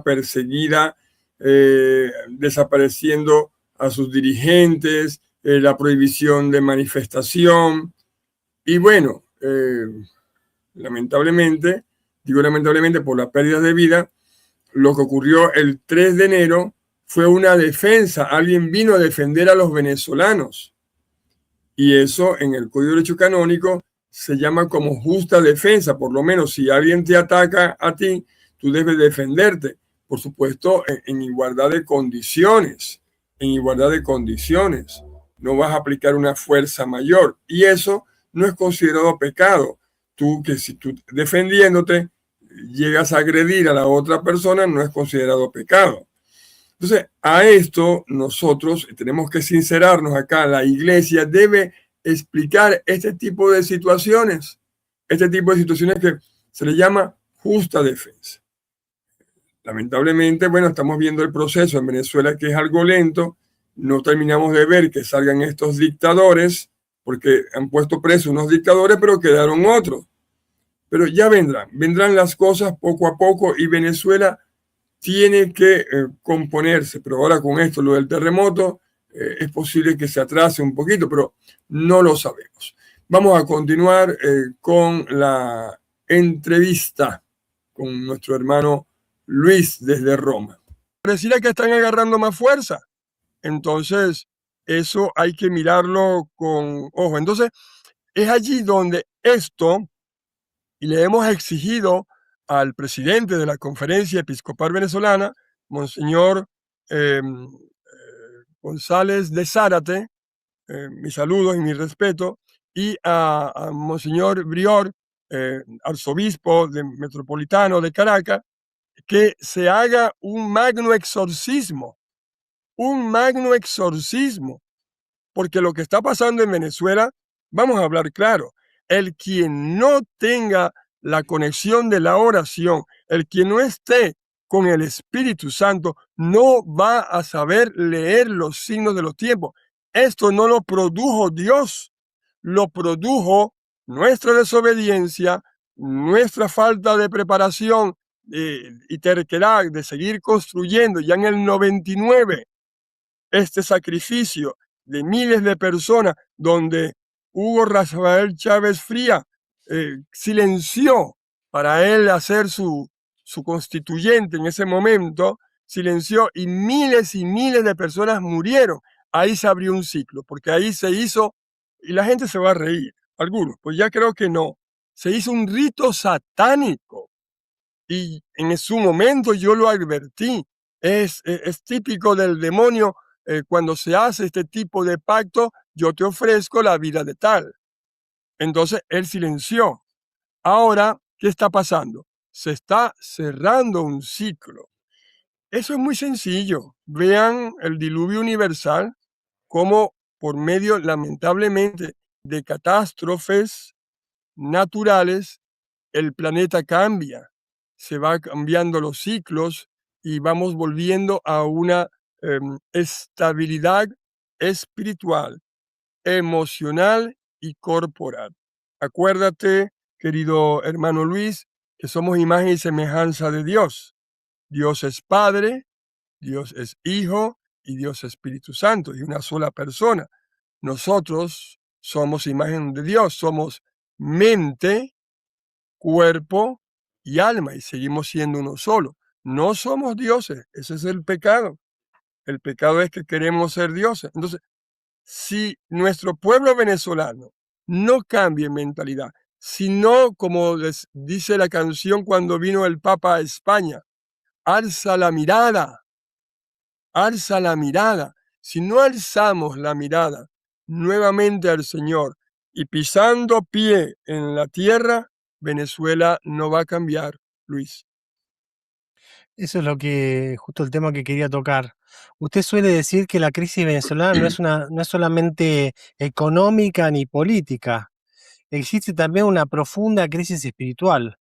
perseguida, desapareciendo a sus dirigentes, la prohibición de manifestación. Y bueno, lamentablemente, digo lamentablemente por las pérdidas de vida, lo que ocurrió el 3 de enero fue una defensa. Alguien vino a defender a los venezolanos. Y eso en el Código de Derecho Canónico se llama como justa defensa. Por lo menos si alguien te ataca a ti, tú debes defenderte. Por supuesto, en igualdad de condiciones. En igualdad de condiciones. No vas a aplicar una fuerza mayor. Y eso no es considerado pecado. Si tú defendiéndote llegas a agredir a la otra persona, no es considerado pecado. Entonces, a esto nosotros tenemos que sincerarnos acá. La iglesia debe explicar este tipo de situaciones que se le llama justa defensa. Lamentablemente, bueno, estamos viendo el proceso en Venezuela, que es algo lento. No terminamos de ver que salgan estos dictadores, porque han puesto presos unos dictadores, pero quedaron otros. Pero ya vendrán las cosas poco a poco y Venezuela tiene que componerse. Pero ahora con esto, lo del terremoto, es posible que se atrase un poquito, pero no lo sabemos. Vamos a continuar con la entrevista con nuestro hermano Luis desde Roma. Pareciera que están agarrando más fuerza. Entonces, eso hay que mirarlo con ojo. Entonces, es allí donde esto, y le hemos exigido al presidente de la Conferencia Episcopal Venezolana, Monseñor González de Zárate, mis saludos y mi respeto, y a Monseñor Brior, arzobispo metropolitano de Caracas, que se haga un magno exorcismo, porque lo que está pasando en Venezuela, vamos a hablar claro, el quien no tenga la conexión de la oración, el quien no esté con el Espíritu Santo, no va a saber leer los signos de los tiempos. Esto no lo produjo Dios, lo produjo nuestra desobediencia, nuestra falta de preparación y terquedad de seguir construyendo ya en el 99 este sacrificio de miles de personas donde Hugo Rafael Chávez Fría silenció para él hacer su constituyente en ese momento, silenció y miles de personas murieron. Ahí se abrió un ciclo, porque ahí se hizo, y la gente se va a reír, algunos, pues ya creo que no, se hizo un rito satánico. Y en su momento yo lo advertí. Es típico del demonio cuando se hace este tipo de pacto, yo te ofrezco la vida de tal. Entonces él silenció. Ahora, ¿qué está pasando? Se está cerrando un ciclo. Eso es muy sencillo. Vean el diluvio universal, como por medio, lamentablemente, de catástrofes naturales, el planeta cambia, se va cambiando los ciclos y vamos volviendo a una estabilidad espiritual, emocional y corporal. Acuérdate, querido hermano Luis, que somos imagen y semejanza de Dios. Dios es Padre, Dios es Hijo y Dios es Espíritu Santo, y una sola persona. Nosotros somos imagen de Dios, somos mente, cuerpo y alma, y seguimos siendo uno solo. No somos dioses, ese es el pecado. El pecado es que queremos ser dioses. Entonces, si nuestro pueblo venezolano no cambia en mentalidad, sino como les dice la canción cuando vino el Papa a España, alza la mirada, alza la mirada. Si no alzamos la mirada nuevamente al Señor y pisando pie en la tierra, Venezuela no va a cambiar, Luis. Eso es lo que, justo el tema que quería tocar. Usted suele decir que la crisis venezolana no es solamente económica ni política. Existe también una profunda crisis espiritual.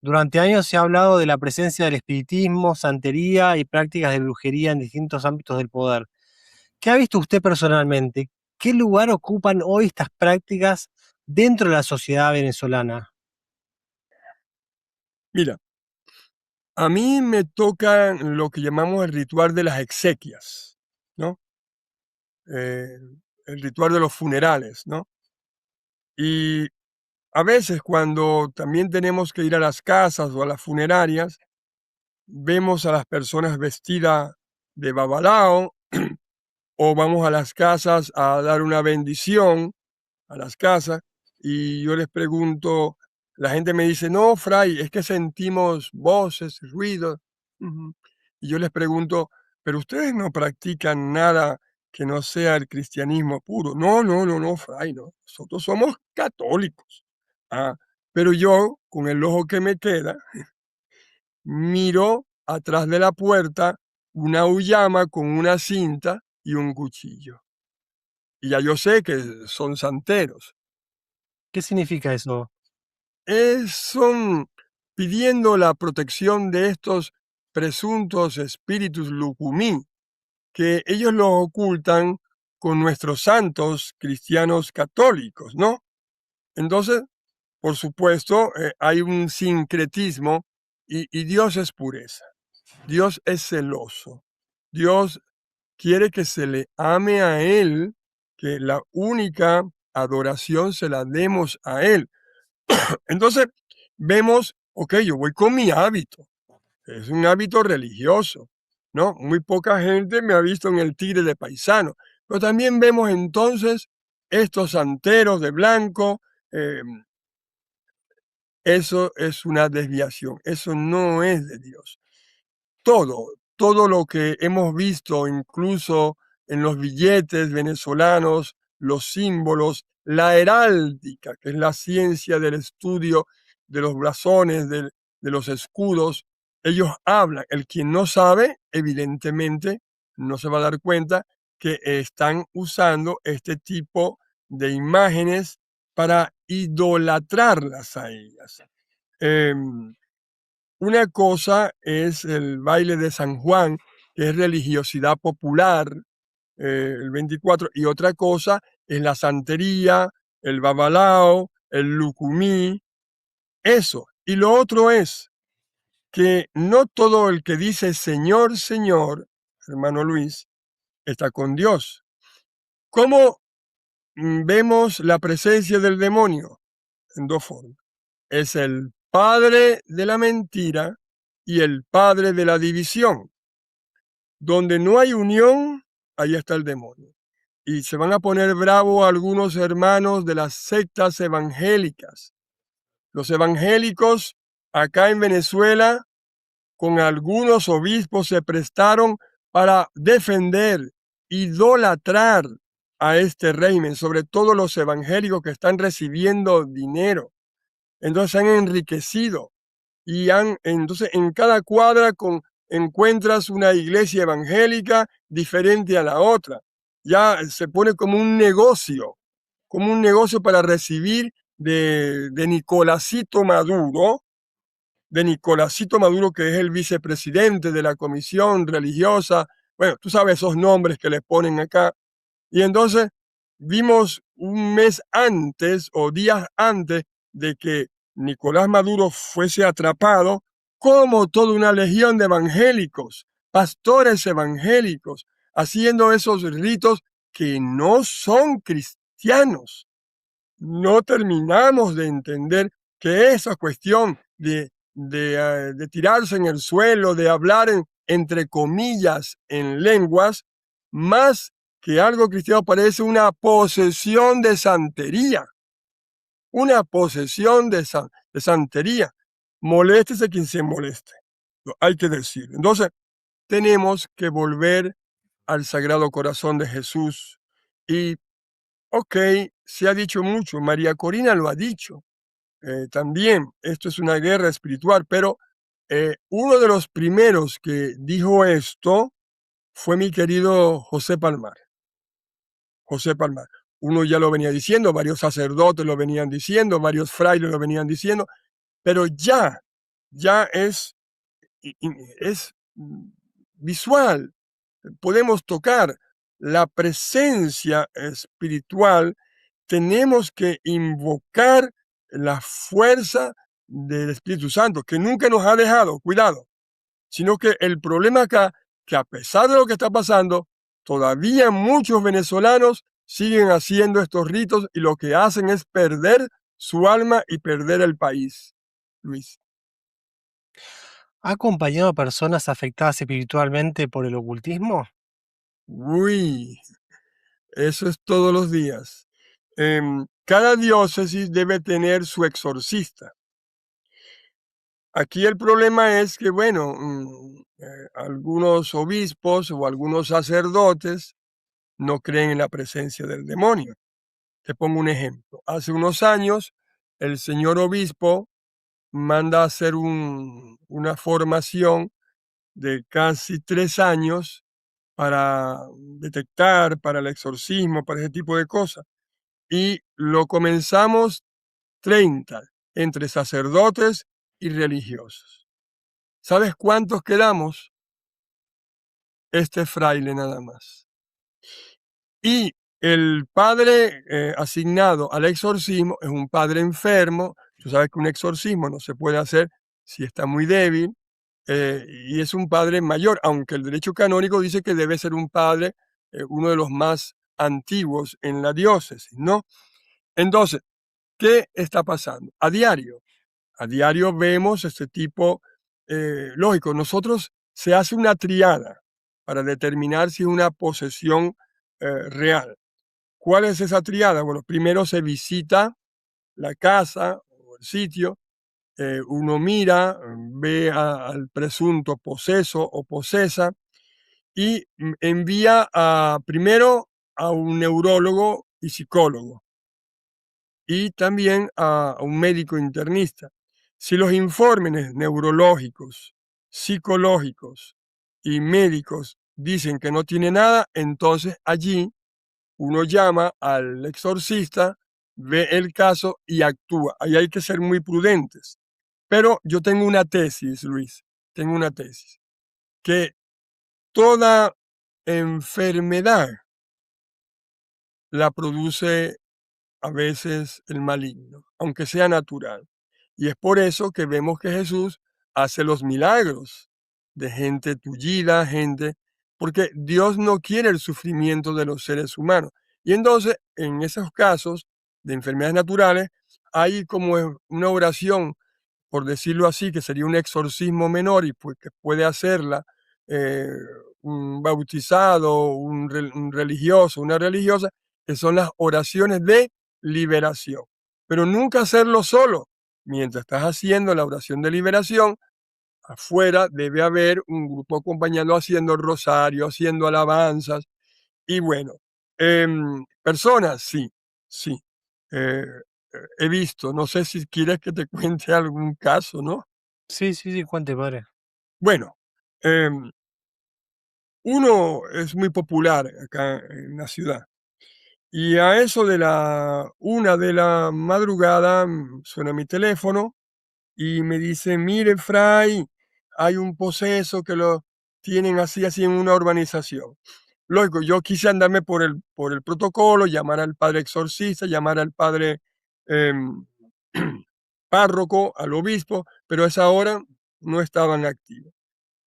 Durante años se ha hablado de la presencia del espiritismo, santería y prácticas de brujería en distintos ámbitos del poder. ¿Qué ha visto usted personalmente? ¿Qué lugar ocupan hoy estas prácticas dentro de la sociedad venezolana? Mira, a mí me toca lo que llamamos el ritual de las exequias, ¿no? Eh, el ritual de los funerales, ¿no? Y a veces cuando también tenemos que ir a las casas o a las funerarias, vemos a las personas vestidas de babalao o vamos a las casas a dar una bendición a las casas y yo les pregunto, la gente me dice, no, Fray, es que sentimos voces, ruidos. Ujú. Y yo les pregunto, pero ustedes no practican nada que no sea el cristianismo puro. No, no, no, no, Fray, no. Nosotros somos católicos. Ah, pero yo, con el ojo que me queda, miro atrás de la puerta una uyama con una cinta y un cuchillo. Y ya yo sé que son santeros. ¿Qué significa eso? Son pidiendo la protección de estos presuntos espíritus lucumí, que ellos los ocultan con nuestros santos cristianos católicos, ¿no? Entonces, por supuesto, hay un sincretismo y Dios es pureza. Dios es celoso. Dios quiere que se le ame a Él, que la única adoración se la demos a Él. Entonces, vemos, ok, yo voy con mi hábito, es un hábito religioso, ¿no? Muy poca gente me ha visto en el tigre de paisano, pero también vemos entonces estos santeros de blanco, eh, eso es una desviación, eso no es de Dios. Todo lo que hemos visto, incluso en los billetes venezolanos, los símbolos, la heráldica, que es la ciencia del estudio de los blasones, de los escudos, ellos hablan. El quien no sabe, evidentemente, no se va a dar cuenta que están usando este tipo de imágenes para idolatrarlas a ellas. Una cosa es el baile de San Juan, que es religiosidad popular, el 24, y otra cosa es la santería, el babalao, el lucumí, eso. Y lo otro es que no todo el que dice Señor, Señor, hermano Luis, está con Dios. ¿Cómo vemos la presencia del demonio? En dos formas. Es el padre de la mentira y el padre de la división. Donde no hay unión, ahí está el demonio. Y se van a poner bravos algunos hermanos de las sectas evangélicas. Los evangélicos acá en Venezuela, con algunos obispos, se prestaron para defender, idolatrar a este régimen, sobre todo los evangélicos que están recibiendo dinero. Entonces se han enriquecido y entonces en cada cuadra encuentras una iglesia evangélica diferente a la otra. Ya se pone como un negocio para recibir de Nicolásito Maduro, que es el vicepresidente de la Comisión Religiosa. Bueno, tú sabes esos nombres que les ponen acá. Y entonces vimos un mes antes o días antes de que Nicolás Maduro fuese atrapado, como toda una legión de evangélicos, pastores evangélicos, haciendo esos ritos que no son cristianos. No terminamos de entender que esa cuestión de tirarse en el suelo, de hablar entre comillas en lenguas, más que algo cristiano, parece una posesión de santería. Una posesión de santería. Moléstese quien se moleste. Hay que decir. Entonces, tenemos que volver al Sagrado Corazón de Jesús. Y, ok, se ha dicho mucho, María Corina lo ha dicho. También, esto es una guerra espiritual, pero uno de los primeros que dijo esto fue mi querido José Palmar. José Palmar. Uno ya lo venía diciendo, varios sacerdotes lo venían diciendo, varios frailes lo venían diciendo, pero ya es visual. Podemos tocar la presencia espiritual. Tenemos que invocar la fuerza del Espíritu Santo, que nunca nos ha dejado, cuidado, sino que el problema acá, que a pesar de lo que está pasando, todavía muchos venezolanos siguen haciendo estos ritos y lo que hacen es perder su alma y perder el país. Luis. ¿Ha acompañado a personas afectadas espiritualmente por el ocultismo? Uy, eso es todos los días. Cada diócesis debe tener su exorcista. Aquí el problema es que, bueno, algunos obispos o algunos sacerdotes no creen en la presencia del demonio. Te pongo un ejemplo. Hace unos años, el señor obispo manda a hacer una formación de casi 3 años para detectar, para el exorcismo, para ese tipo de cosas. Y lo comenzamos 30, entre sacerdotes y religiosos. ¿Sabes cuántos quedamos? Este fraile nada más. Y el padre asignado al exorcismo es un padre enfermo. Tú sabes que un exorcismo no se puede hacer si está muy débil. Y es un padre mayor, aunque el derecho canónico dice que debe ser un padre, uno de los más antiguos en la diócesis, ¿no? Entonces, ¿qué está pasando? A diario vemos este tipo, lógico, nosotros se hace una triada para determinar si es una posesión real. ¿Cuál es esa triada? Bueno, primero se visita la casa o el sitio, uno mira, ve al presunto poseso o posesa y envía primero a un neurólogo y psicólogo y también a un médico internista. Si los informes neurológicos, psicológicos y médicos dicen que no tiene nada, entonces allí uno llama al exorcista, ve el caso y actúa. Ahí hay que ser muy prudentes. Pero yo tengo una tesis, Luis, que toda enfermedad la produce a veces el maligno, aunque sea natural. Y es por eso que vemos que Jesús hace los milagros de gente tullida, porque Dios no quiere el sufrimiento de los seres humanos. Y entonces, en esos casos de enfermedades naturales, hay como una oración, por decirlo así, que sería un exorcismo menor y pues que puede hacerla un bautizado, un religioso, una religiosa, que son las oraciones de liberación. Pero nunca hacerlo solo, mientras estás haciendo la oración de liberación, afuera debe haber un grupo acompañando haciendo el rosario, haciendo alabanzas. Y bueno, personas, sí, sí. eh, he visto, no sé si quieres que te cuente algún caso, ¿no? Sí, sí, sí, cuente, padre. Bueno, em, uno es muy popular acá en la ciudad. Y a eso de la 1 de la madrugada suena mi teléfono y me dice, mire, Fray, hay un poseso que lo tienen así, así en una urbanización. Lógico, yo quise andarme por el protocolo, llamar al padre exorcista, llamar al padre em, párroco, al obispo, pero a esa hora no estaban activos.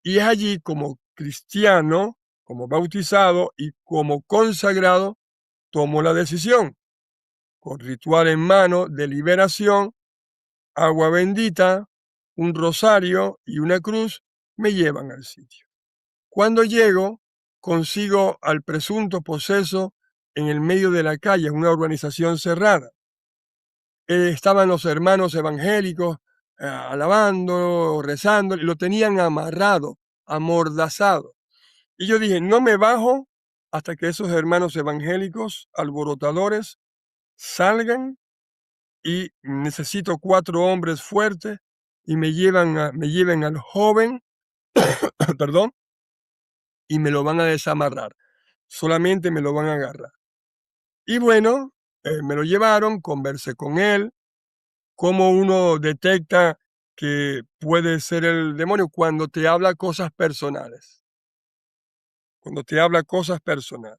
Y es allí como cristiano, como bautizado y como consagrado, tomo la decisión, con ritual en mano de liberación, agua bendita, un rosario y una cruz, me llevan al sitio. Cuando llego, consigo al presunto poseso en el medio de la calle, en una urbanización cerrada. Estaban los hermanos evangélicos alabando, rezando, y lo tenían amarrado, amordazado. Y yo dije, no me bajo hasta que esos hermanos evangélicos alborotadores salgan y necesito 4 hombres fuertes y me lleven al joven, perdón, y me lo van a desamarrar. Solamente me lo van a agarrar. Y bueno, me lo llevaron, conversé con él, cómo uno detecta que puede ser el demonio cuando te habla cosas personales, cuando te habla cosas personales.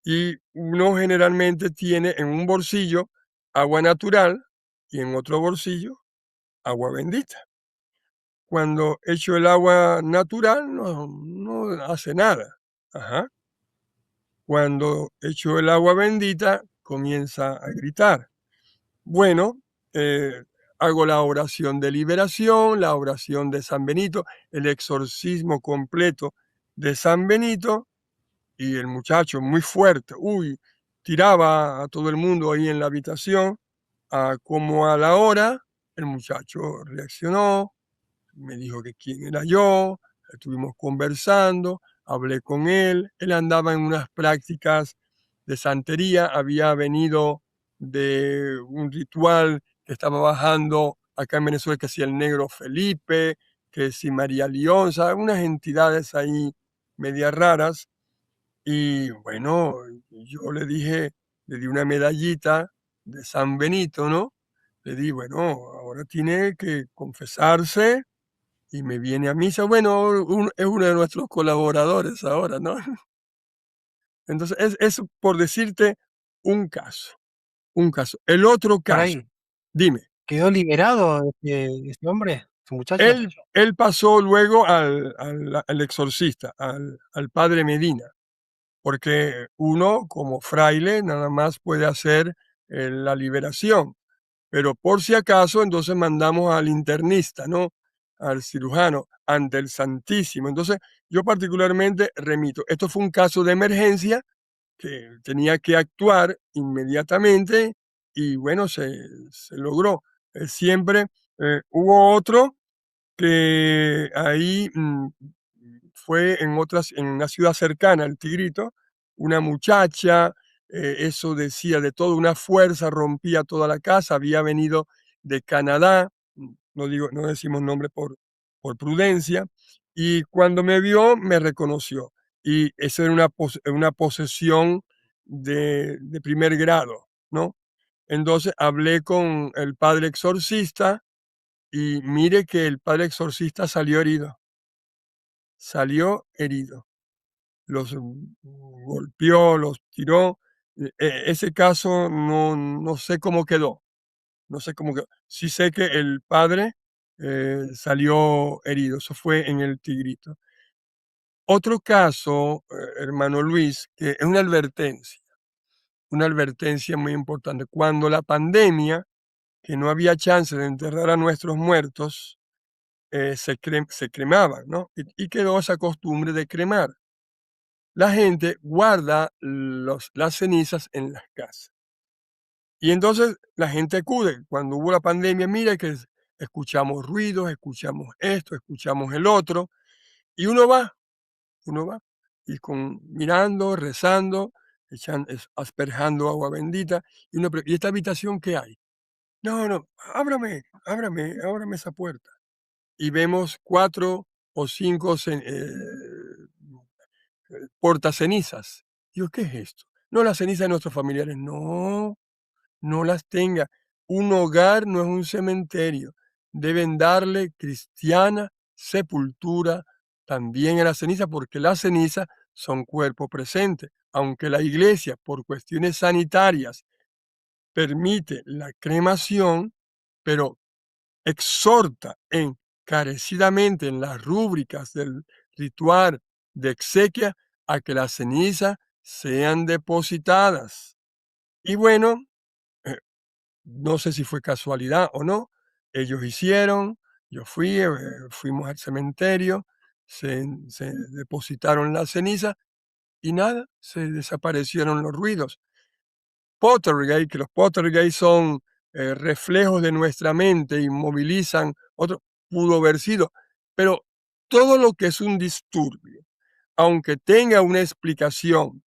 Y uno generalmente tiene en un bolsillo agua natural y en otro bolsillo agua bendita. Cuando echo el agua natural no hace nada. Ajá. Cuando echo el agua bendita comienza a gritar. Bueno, hago la oración de liberación, la oración de San Benito, el exorcismo completo de San Benito y el muchacho muy fuerte, uy, tiraba a todo el mundo ahí en la habitación, como a la hora, el muchacho reaccionó, me dijo que quién era yo, estuvimos conversando, hablé con él andaba en unas prácticas de santería, había venido de un ritual que estaba bajando acá en Venezuela, que hacía el negro Felipe, que si María Lionza, unas entidades ahí medias raras, y bueno, yo le dije, le di una medallita de San Benito, ¿no? Le di, bueno, ahora tiene que confesarse y me viene a misa. Bueno, es uno de nuestros colaboradores ahora, ¿no? Entonces, es por decirte un caso, un caso. El otro caso, Fray, dime, ¿quedó liberado este hombre, este muchacho? él pasó luego al exorcista, al padre Medina, porque uno como fraile nada más puede hacer la liberación, pero por si acaso, entonces mandamos al internista, ¿no? Al cirujano, ante el Santísimo. Entonces, yo particularmente remito. Esto fue un caso de emergencia que tenía que actuar inmediatamente y bueno, se logró. Siempre hubo otro que ahí fue en una ciudad cercana al Tigrito, una muchacha, eso decía de todo, una fuerza rompía toda la casa, había venido de Canadá, no digo, no decimos nombre por prudencia, y cuando me vio me reconoció. Y esa era una posesión de primer grado, ¿no? Entonces hablé con el padre exorcista y mire que el padre exorcista salió herido. Salió herido. Los golpeó, los tiró. Ese caso no sé cómo quedó. No sé cómo quedó. Sí sé que el padre salió herido. Eso fue en el Tigrito. Otro caso, hermano Luis, que es una advertencia muy importante. Cuando la pandemia, que no había chance de enterrar a nuestros muertos, se cremaban, ¿no? Y quedó esa costumbre de cremar. La gente guarda las cenizas en las casas. Y entonces la gente acude. Cuando hubo la pandemia, mira que escuchamos ruidos, escuchamos esto, escuchamos el otro, y uno va, y mirando, rezando, asperjando agua bendita, y ¿y esta habitación qué hay? No, no, ábrame esa puerta. Y vemos 4 o 5 portacenizas. Digo, ¿qué es esto? No, las cenizas de nuestros familiares. No, no las tenga. Un hogar no es un cementerio. Deben darle cristiana sepultura también a la ceniza, porque las cenizas son cuerpo presente. Aunque la iglesia, por cuestiones sanitarias, permite la cremación, pero exhorta encarecidamente en las rúbricas del ritual de exequia a que las cenizas sean depositadas. Y bueno, eh, no sé si fue casualidad o no, ellos hicieron, yo fuimos al cementerio, se depositaron las cenizas y nada, se desaparecieron los ruidos. Poltergeist, que los poltergeist son reflejos de nuestra mente y movilizan otro, pudo haber sido, pero todo lo que es un disturbio, aunque tenga una explicación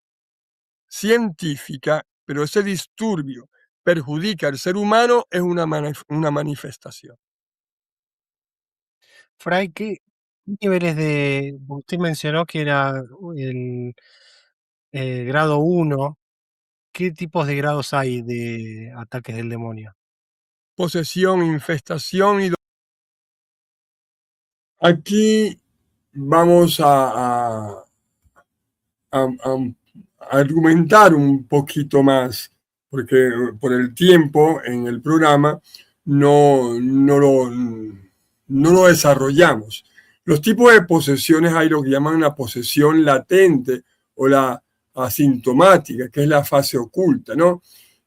científica, pero ese disturbio perjudica al ser humano, es una manifestación. Fray, ¿qué niveles de... Usted mencionó que era el grado 1. ¿Qué tipos de grados hay de ataques del demonio? Posesión, infestación y... Aquí vamos a argumentar un poquito más, porque por el tiempo en el programa no lo desarrollamos. Los tipos de posesiones hay lo que llaman la posesión latente o la asintomática, que es la fase oculta, ¿no?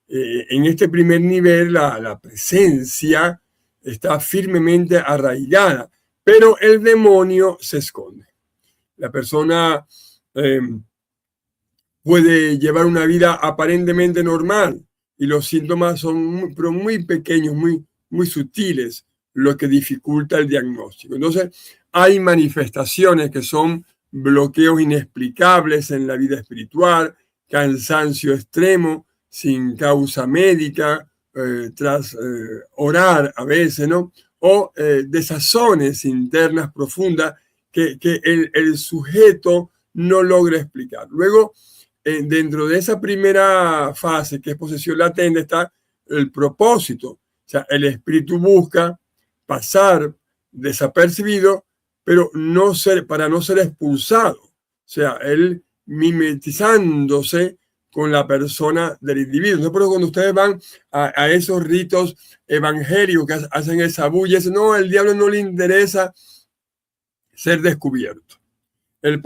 En este primer nivel la presencia está firmemente arraigada, pero el demonio se esconde. La persona puede llevar una vida aparentemente normal y los síntomas son pero muy pequeños, muy sutiles, lo que dificulta el diagnóstico. Entonces, hay manifestaciones que son bloqueos inexplicables en la vida espiritual, cansancio extremo, sin causa médica, tras orar a veces, ¿no? O desazones internas profundas que el sujeto no logra explicar. Luego, dentro de esa primera fase, que es posesión latente, está el propósito. O sea, el espíritu busca pasar desapercibido, pero para no ser expulsado. O sea, él mimetizándose con la persona del individuo. Entonces, por eso cuando ustedes van a esos ritos evangélicos que hacen esa bulla, no, el diablo no le interesa ser descubierto. Él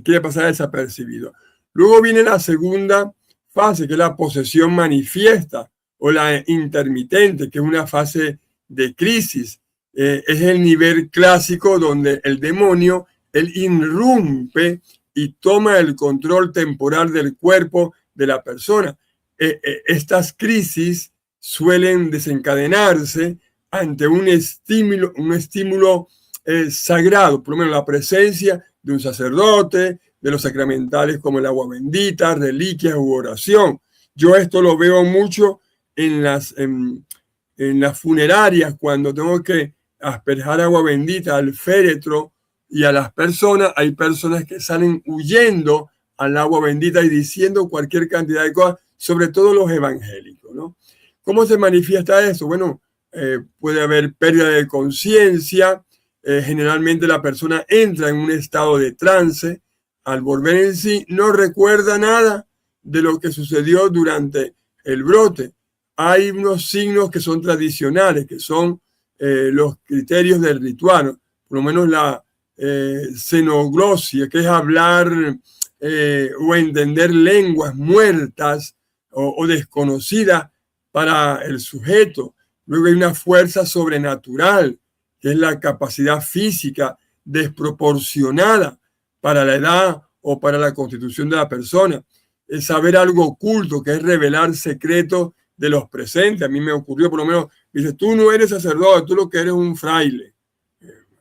quiere pasar desapercibido. Luego viene la segunda fase, que es la posesión manifiesta o la intermitente, que es una fase de crisis. Es el nivel clásico donde el demonio, él irrumpe y toma el control temporal del cuerpo de la persona. Estas crisis suelen desencadenarse ante un estímulo sagrado, por lo menos la presencia de un sacerdote, de los sacramentales como el agua bendita, reliquias u oración. Yo esto lo veo mucho en las funerarias, cuando tengo que asperjar agua bendita al féretro y a las personas. Hay personas que salen huyendo al agua bendita y diciendo cualquier cantidad de cosas, sobre todo los evangélicos, ¿no? ¿Cómo se manifiesta eso? Bueno, puede haber pérdida de conciencia. Generalmente la persona entra en un estado de trance. Al volver en sí, no recuerda nada de lo que sucedió durante el brote. Hay unos signos que son tradicionales, que son los criterios del ritual, por lo menos la xenoglosia, que es hablar o entender lenguas muertas o desconocidas para el sujeto. Luego hay una fuerza sobrenatural, que es la capacidad física desproporcionada para la edad o para la constitución de la persona. Es saber algo oculto, que es revelar secretos de los presentes. A mí me ocurrió, por lo menos, dice, tú no eres sacerdote, tú lo que eres un fraile.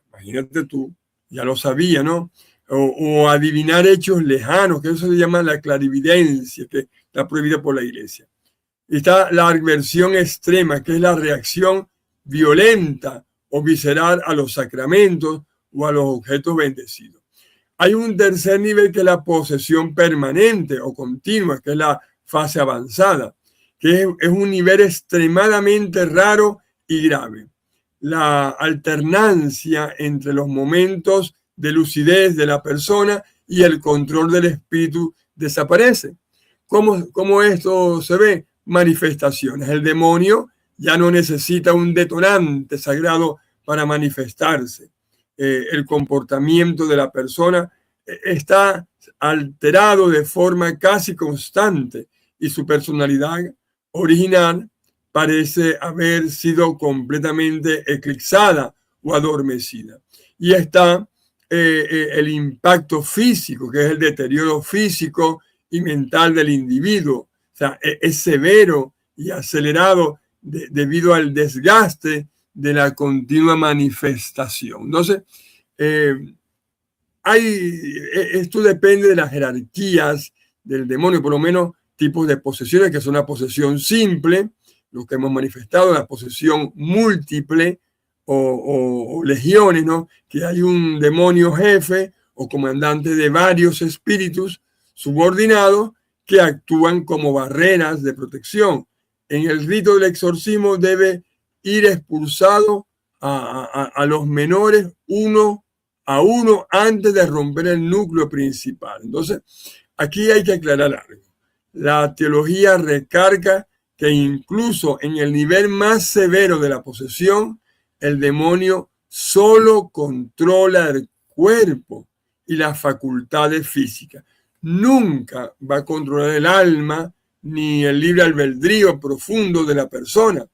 Imagínate tú, ya lo sabía, ¿no? O adivinar hechos lejanos, que eso se llama la clarividencia, que está prohibida por la iglesia. Y está la aversión extrema, que es la reacción violenta o visceral a los sacramentos o a los objetos bendecidos. Hay un tercer nivel que es la posesión permanente o continua, que es la fase avanzada, que es un nivel extremadamente raro y grave. La alternancia entre los momentos de lucidez de la persona y el control del espíritu desaparece. ¿Cómo esto se ve? Manifestaciones. El demonio ya no necesita un detonante sagrado para manifestarse. El comportamiento de la persona está alterado de forma casi constante y su personalidad original parece haber sido completamente eclipsada o adormecida. Y está el impacto físico, que es el deterioro físico y mental del individuo. O sea, es severo y acelerado debido al desgaste de la continua manifestación. Entonces, esto depende de las jerarquías del demonio, por lo menos tipos de posesiones, que son la posesión simple, lo que hemos manifestado, la posesión múltiple o legiones, ¿no? Que hay un demonio jefe o comandante de varios espíritus subordinados que actúan como barreras de protección. En el rito del exorcismo debe ir expulsado a los menores uno a uno antes de romper el núcleo principal. Entonces, aquí hay que aclarar algo. La teología recarga que incluso en el nivel más severo de la posesión, el demonio solo controla el cuerpo y las facultades físicas. Nunca va a controlar el alma ni el libre albedrío profundo de la persona,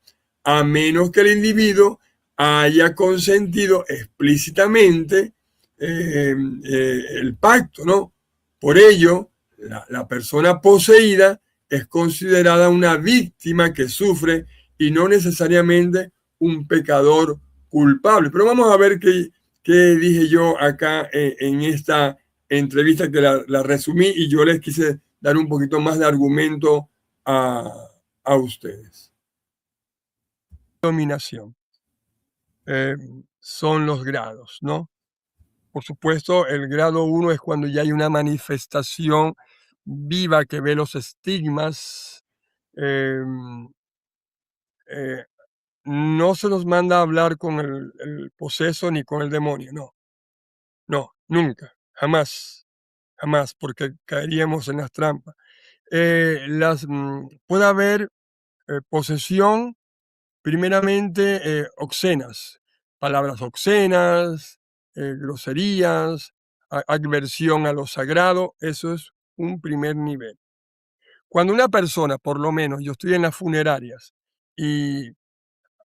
a menos que el individuo haya consentido explícitamente el pacto, ¿no? Por ello, la persona poseída es considerada una víctima que sufre y no necesariamente un pecador culpable. Pero vamos a ver qué dije yo acá en esta entrevista, que la resumí y yo les quise dar un poquito más de argumento a ustedes. Dominación. Son los grados, ¿no? Por supuesto, el grado 1 es cuando ya hay una manifestación viva que ve los estigmas. No se nos manda a hablar con el poseso ni con el demonio, no, nunca, jamás, porque caeríamos en las trampas. Puede haber posesión, primeramente obscenas, palabras obscenas, groserías, adversión a lo sagrado, eso es un primer nivel. Cuando una persona, por lo menos, yo estoy en las funerarias y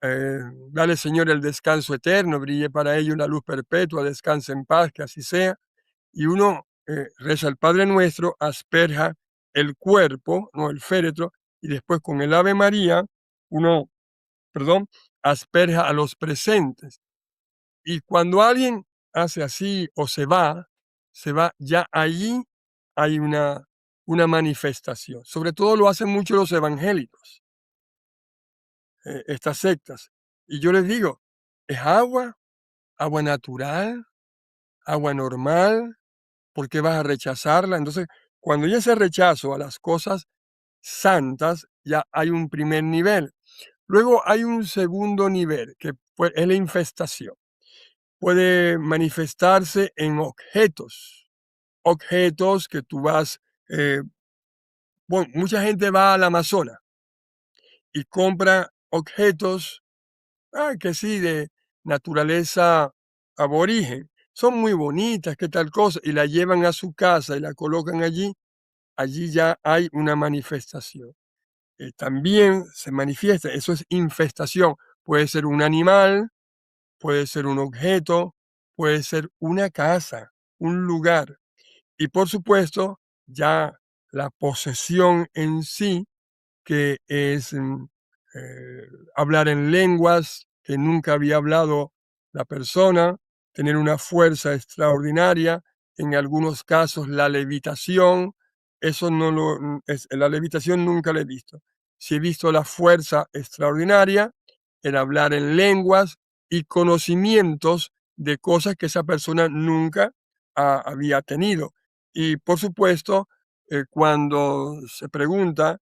dale Señor el descanso eterno, brille para ello una luz perpetua, descanse en paz, que así sea, y uno reza el Padre Nuestro, asperja el cuerpo, no el féretro, y después con el Ave María, uno, asperja a los presentes. Y cuando alguien hace así o se va, ya allí hay una manifestación. Sobre todo lo hacen mucho los evangélicos, estas sectas. Y yo les digo, es agua natural, agua normal, ¿por qué vas a rechazarla? Entonces, cuando ya ese rechazo a las cosas santas, ya hay un primer nivel. Luego hay un segundo nivel, que es la infestación. Puede manifestarse en objetos que tú vas, bueno, mucha gente va al Amazonas y compra objetos, que sí, de naturaleza aborigen, son muy bonitas, qué tal cosa, y la llevan a su casa y la colocan allí ya hay una manifestación. También se manifiesta, eso es infestación, puede ser un animal, puede ser un objeto, puede ser una casa, un lugar. Y por supuesto, ya la posesión en sí que es hablar en lenguas que nunca había hablado la persona, tener una fuerza extraordinaria, en algunos casos la levitación, eso no lo, la levitación nunca la he visto. Sí he visto la fuerza extraordinaria, el hablar en lenguas y conocimientos de cosas que esa persona nunca había tenido. Y por supuesto, cuando se pregunta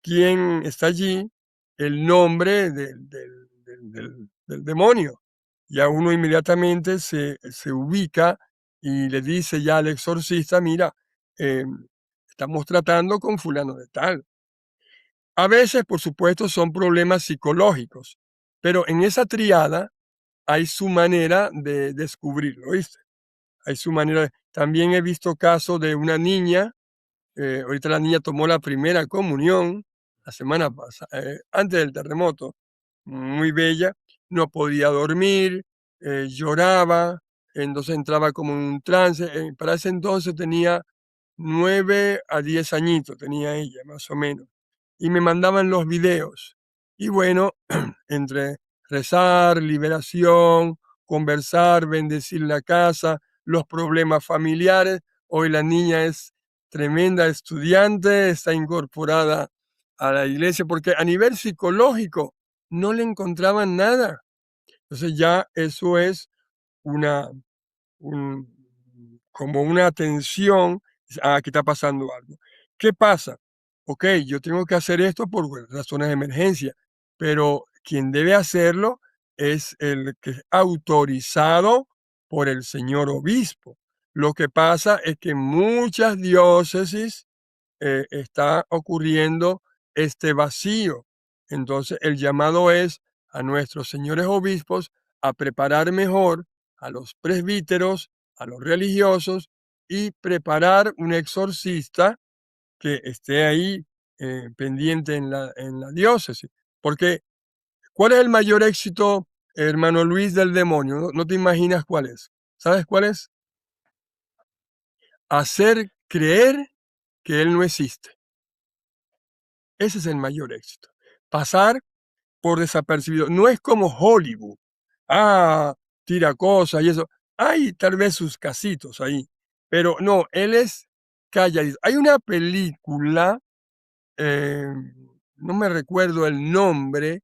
quién está allí, el nombre del demonio. Ya uno inmediatamente se ubica y le dice ya al exorcista, mira, eh, estamos tratando con fulano de tal. A veces, por supuesto, son problemas psicológicos, pero en esa triada hay su manera de descubrirlo, ¿viste? Hay su manera. También he visto casos de una niña. Ahorita la niña tomó la primera comunión la semana pasada, antes del terremoto, muy bella, no podía dormir, lloraba, entonces entraba como en un trance. Para ese entonces tenía 9 a 10 añitos, tenía ella, más o menos. Y me mandaban los videos. Y bueno, entre rezar, liberación, conversar, bendecir la casa, los problemas familiares, hoy la niña es tremenda estudiante, está incorporada a la iglesia, porque a nivel psicológico no le encontraban nada. Entonces ya eso es una, como una atención, aquí está pasando algo. ¿Qué pasa? Ok, yo tengo que hacer esto por razones de emergencia, pero quien debe hacerlo es el que es autorizado por el señor obispo. Lo que pasa es que en muchas diócesis está ocurriendo este vacío. Entonces, el llamado es a nuestros señores obispos a preparar mejor a los presbíteros, a los religiosos y preparar un exorcista que esté ahí pendiente en la diócesis. Porque, ¿cuál es el mayor éxito, hermano Luis, del demonio? No te imaginas cuál es. ¿Sabes cuál es? Hacer creer que él no existe. Ese es el mayor éxito. Pasar por desapercibido. No es como Hollywood. Ah, tira cosas y eso. Hay tal vez sus casitos ahí, pero no, él es calladito. Hay una película, eh, no me recuerdo el nombre,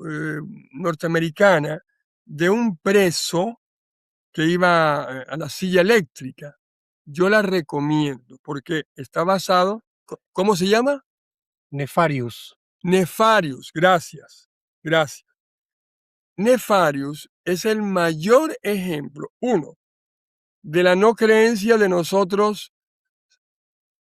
eh, norteamericana, de un preso que iba a la silla eléctrica. Yo la recomiendo porque está basado, ¿cómo se llama? Nefarius. Nefarius, gracias, gracias. Nefarius es el mayor ejemplo, uno, de la no creencia de nosotros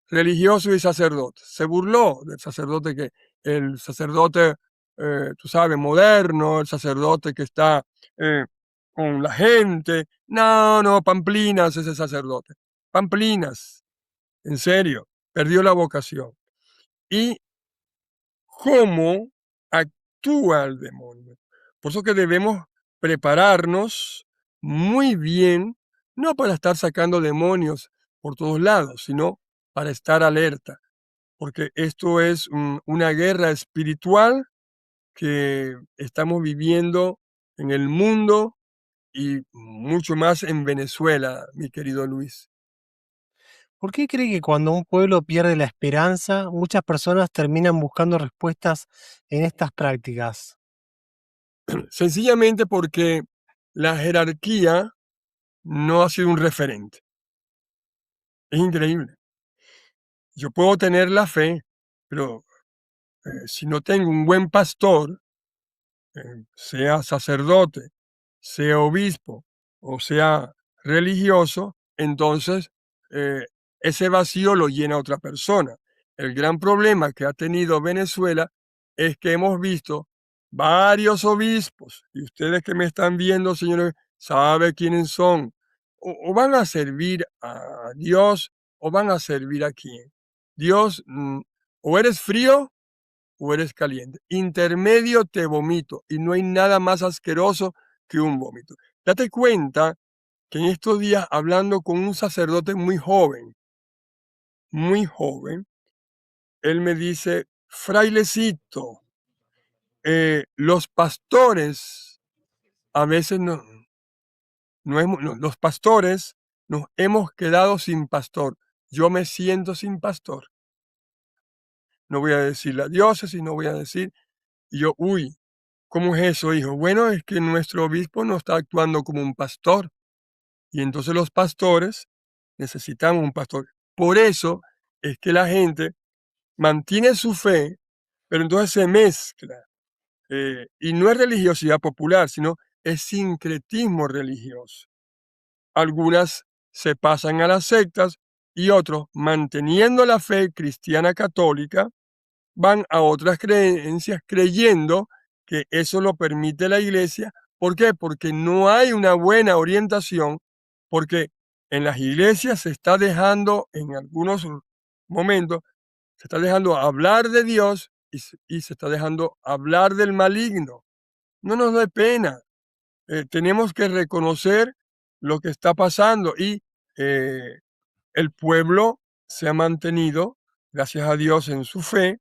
religiosos y sacerdotes. Se burló del sacerdote el sacerdote, tú sabes, moderno, el sacerdote que está eh, con la gente. No, no, Pamplinas ese sacerdote. Pamplinas, en serio, perdió la vocación. Y cómo actúa el demonio. Por eso que debemos prepararnos muy bien, no para estar sacando demonios por todos lados, sino para estar alerta, porque esto es una guerra espiritual que estamos viviendo en el mundo y mucho más en Venezuela, mi querido Luis. ¿Por qué cree que cuando un pueblo pierde la esperanza, muchas personas terminan buscando respuestas en estas prácticas? Sencillamente porque la jerarquía no ha sido un referente. Es increíble. Yo puedo tener la fe, pero si no tengo un buen pastor, sea sacerdote, sea obispo o sea religioso, entonces eh, ese vacío lo llena otra persona. El gran problema que ha tenido Venezuela es que hemos visto varios obispos, y ustedes que me están viendo, señores, saben quiénes son, o van a servir a Dios o van a servir a quién. Dios, o eres frío o eres caliente. Intermedio te vomito y no hay nada más asqueroso que un vómito. Date cuenta que en estos días, hablando con un sacerdote muy joven, él me dice, frailecito. Los pastores, a veces los pastores nos hemos quedado sin pastor. Yo me siento sin pastor. No voy a decir la diócesis, no voy a decir, y yo, uy, ¿cómo es eso, hijo? Bueno, es que nuestro obispo no está actuando como un pastor. Y entonces los pastores necesitamos un pastor. Por eso es que la gente mantiene su fe, pero entonces se mezcla. Y no es religiosidad popular, sino es sincretismo religioso. Algunas se pasan a las sectas y otros, manteniendo la fe cristiana católica, van a otras creencias creyendo que eso lo permite la iglesia. ¿Por qué? Porque no hay una buena orientación, porque en las iglesias se está dejando, en algunos momentos, se está dejando hablar de Dios y se está dejando hablar del maligno. No nos dé pena. Tenemos que reconocer lo que está pasando y el pueblo se ha mantenido, gracias a Dios, en su fe,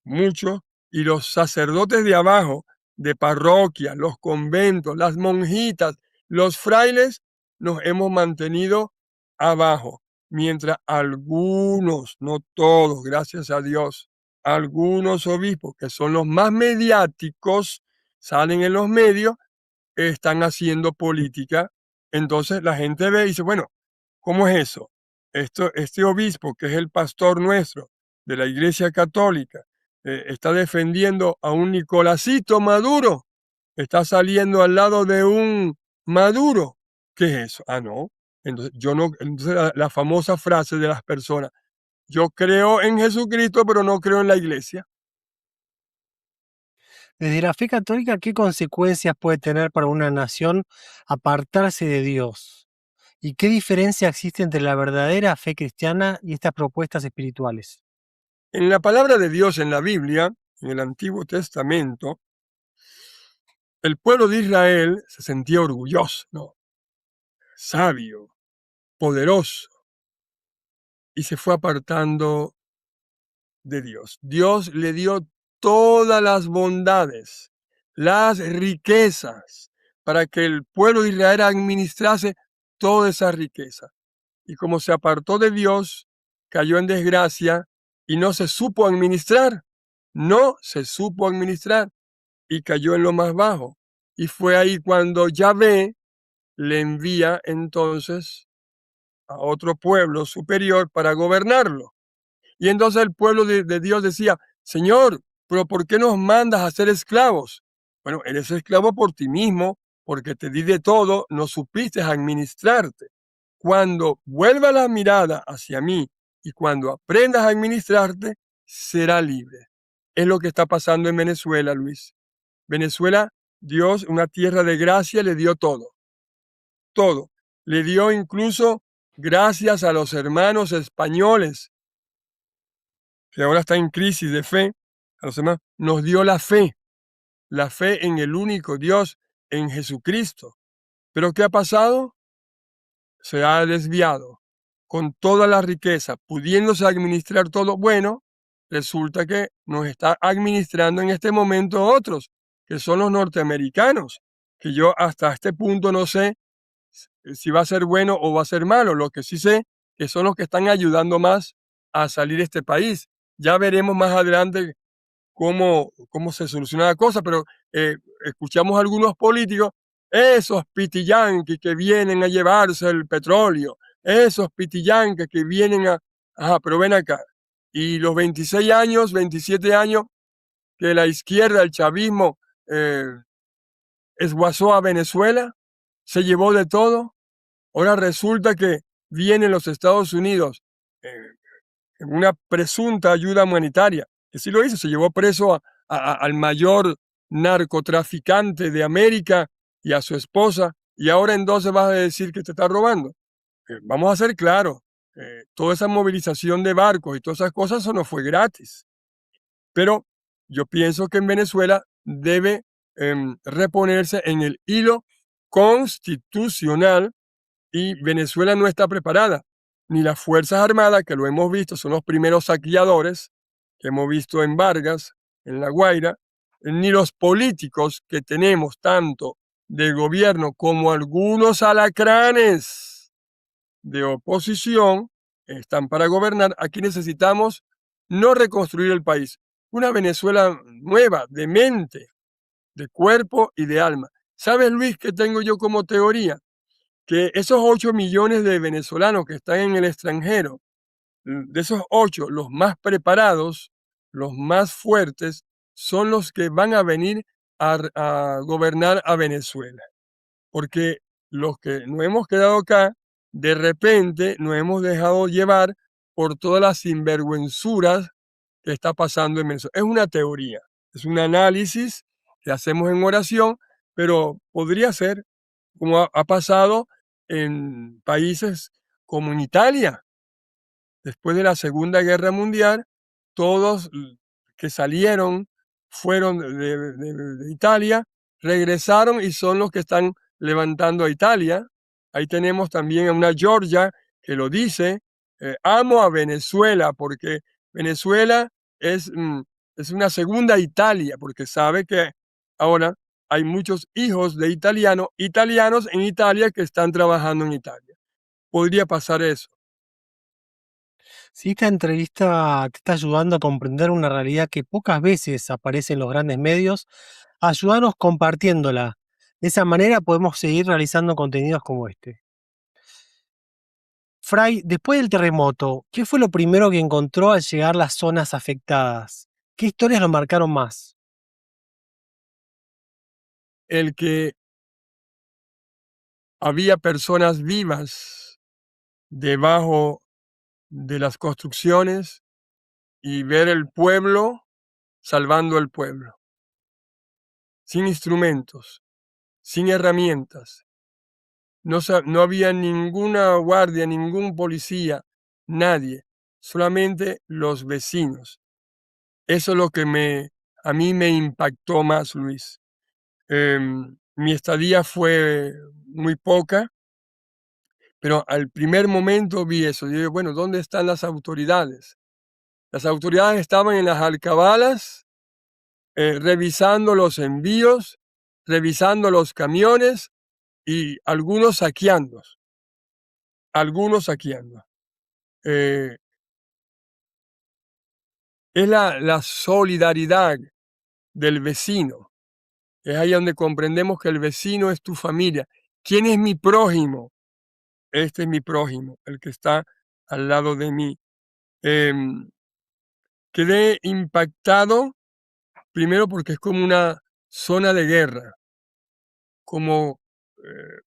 muchos, y los sacerdotes de abajo, de parroquia, los conventos, las monjitas, los frailes, nos hemos mantenido abajo, mientras algunos, no todos, gracias a Dios, algunos obispos que son los más mediáticos, salen en los medios, están haciendo política. Entonces la gente ve y dice, bueno, ¿cómo es eso? Este obispo, que es el pastor nuestro de la Iglesia Católica, está defendiendo a un Nicolásito Maduro, está saliendo al lado de un Maduro. ¿Qué es eso? Ah, no. Entonces, yo no, entonces la famosa frase de las personas, yo creo en Jesucristo, pero no creo en la iglesia. Desde la fe católica, ¿qué consecuencias puede tener para una nación apartarse de Dios? ¿Y qué diferencia existe entre la verdadera fe cristiana y estas propuestas espirituales? En la palabra de Dios en la Biblia, en el Antiguo Testamento, el pueblo de Israel se sentía orgulloso, ¿no? Sabio, poderoso, y se fue apartando de Dios. Dios le dio todas las bondades, las riquezas, para que el pueblo de Israel administrase toda esa riqueza. Y como se apartó de Dios, cayó en desgracia y no se supo administrar. No se supo administrar y cayó en lo más bajo. Y fue ahí cuando Yahvé le envía entonces a otro pueblo superior para gobernarlo. Y entonces el pueblo de Dios decía, Señor, pero ¿por qué nos mandas a ser esclavos? Bueno, eres esclavo por ti mismo, porque te di de todo, no supiste administrarte. Cuando vuelva la mirada hacia mí y cuando aprendas a administrarte, será libre. Es lo que está pasando en Venezuela, Luis. Venezuela, Dios, una tierra de gracia, le dio todo. Todo. Le dio incluso gracias a los hermanos españoles, que ahora está en crisis de fe, a los hermanos, nos dio la fe en el único Dios, en Jesucristo. Pero ¿qué ha pasado? Se ha desviado. Con toda la riqueza, pudiéndose administrar todo, bueno, resulta que nos está administrando en este momento otros, que son los norteamericanos, que yo hasta este punto no sé si va a ser bueno o va a ser malo. Lo que sí sé que son los que están ayudando más a salir de este país. Ya veremos más adelante cómo se soluciona la cosa, pero escuchamos a algunos políticos, esos pitiyanquis que vienen a llevarse el petróleo, esos pitiyanquis que vienen a... Ajá, pero ven acá. Y los 26 años, 27 años que la izquierda, el chavismo, esguazó a Venezuela, se llevó de todo. Ahora resulta que vienen los Estados Unidos en una presunta ayuda humanitaria, que sí lo hizo, se llevó preso al mayor narcotraficante de América y a su esposa, y ahora entonces vas a decir que te está robando. Vamos a ser claros, toda esa movilización de barcos y todas esas cosas, eso no fue gratis. Pero yo pienso que en Venezuela debe reponerse en el hilo constitucional y Venezuela no está preparada. Ni las Fuerzas Armadas, que lo hemos visto, son los primeros saqueadores, que hemos visto en Vargas, en La Guaira, ni los políticos que tenemos tanto del gobierno como algunos alacranes de oposición están para gobernar. Aquí necesitamos no reconstruir el país, una Venezuela nueva, de mente, de cuerpo y de alma. ¿Sabes, Luis, qué tengo yo como teoría? Que esos 8 millones de venezolanos que están en el extranjero, de esos 8, los más preparados, los más fuertes, son los que van a venir a gobernar a Venezuela. Porque los que nos hemos quedado acá, de repente nos hemos dejado llevar por todas las sinvergüenzuras que está pasando en Venezuela. Es una teoría, es un análisis que hacemos en oración, pero podría ser como ha pasado en países como en Italia. Después de la Segunda Guerra Mundial, todos que salieron fueron de Italia, regresaron y son los que están levantando a Italia. Ahí tenemos también a una Georgia que lo dice, amo a Venezuela porque Venezuela es una segunda Italia, porque sabe que ahora hay muchos hijos de italianos en Italia que están trabajando en Italia. Podría pasar eso. Si esta entrevista te está ayudando a comprender una realidad que pocas veces aparece en los grandes medios, ayúdanos compartiéndola. De esa manera podemos seguir realizando contenidos como este. Fray, después del terremoto, ¿qué fue lo primero que encontró al llegar a las zonas afectadas? ¿Qué historias lo marcaron más? El que había personas vivas debajo de las construcciones y ver el pueblo salvando el pueblo, sin instrumentos, sin herramientas. No había ninguna guardia, ningún policía, nadie, solamente los vecinos. Eso es lo que a mí me impactó más, Luis. Mi estadía fue muy poca, pero al primer momento vi eso. Digo, bueno, ¿dónde están las autoridades? Las autoridades estaban en las alcabalas, revisando los envíos, revisando los camiones y algunos saqueando. Algunos saqueando. Es la solidaridad del vecino. Es ahí donde comprendemos que el vecino es tu familia. ¿Quién es mi prójimo? Este es mi prójimo, el que está al lado de mí. Quedé impactado, primero porque es como una zona de guerra. Como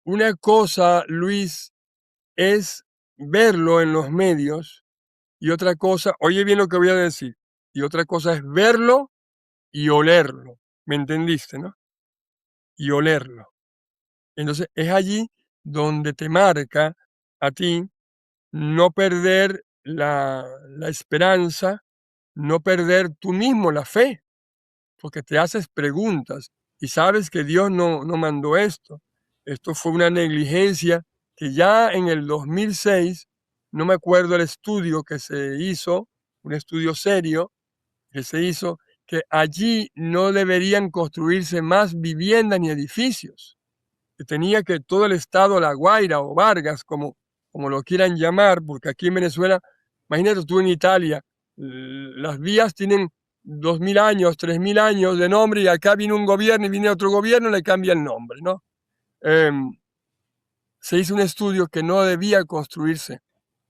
una cosa, Luis, es verlo en los medios y otra cosa, oye bien lo que voy a decir, y otra cosa es verlo y olerlo. ¿Me entendiste, no? Y olerlo. Entonces es allí donde te marca a ti no perder la esperanza, no perder tú mismo la fe, porque te haces preguntas y sabes que Dios no mandó esto. Esto fue una negligencia que ya en el 2006, no me acuerdo el estudio que se hizo, un estudio serio que se hizo, que allí no deberían construirse más viviendas ni edificios, que tenía que todo el estado, La Guaira o Vargas, como lo quieran llamar, porque aquí en Venezuela, imagínate tú en Italia, las vías tienen 2000 años, 3000 años de nombre y acá viene un gobierno y viene otro gobierno y le cambia el nombre, ¿no? Se hizo un estudio que no debía construirse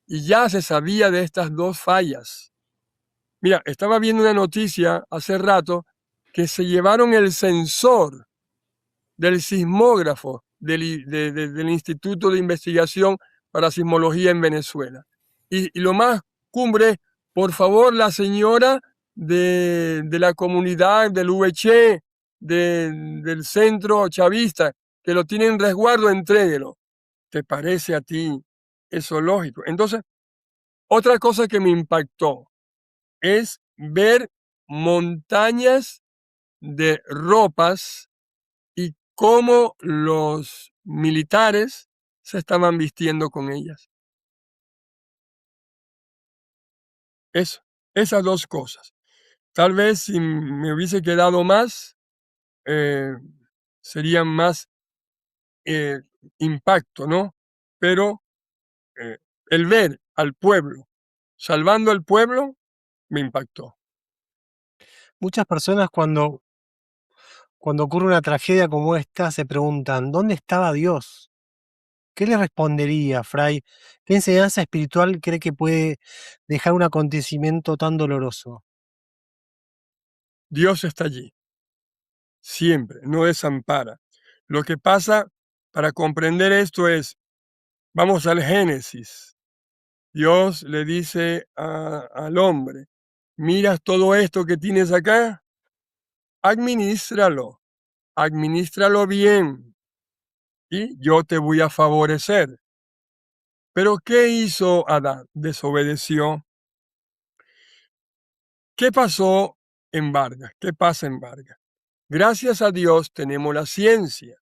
y ya se sabía de estas dos fallas. Mira, estaba viendo una noticia hace rato que se llevaron el sensor del sismógrafo del Instituto de Investigación para Sismología en Venezuela. Y lo más cumbre, por favor, la señora de la comunidad del VC, del centro chavista, que lo tiene en resguardo, entréguelo. ¿Te parece a ti eso lógico? Entonces, otra cosa que me impactó es ver montañas de ropas y cómo los militares se estaban vistiendo con ellas. Eso, esas dos cosas. Tal vez si me hubiese quedado más, sería más impacto, ¿no? Pero el ver al pueblo salvando al pueblo me impactó. Muchas personas cuando ocurre una tragedia como esta se preguntan, ¿dónde estaba Dios? ¿Qué le respondería, Fray? ¿Qué enseñanza espiritual cree que puede dejar un acontecimiento tan doloroso? Dios está allí, siempre, no desampara. Lo que pasa para comprender esto es, vamos al Génesis. Dios le dice al hombre, miras todo esto que tienes acá, administralo, administralo bien y yo te voy a favorecer. Pero ¿qué hizo Adán? Desobedeció. ¿Qué pasó en Vargas? ¿Qué pasa en Vargas? Gracias a Dios tenemos la ciencia.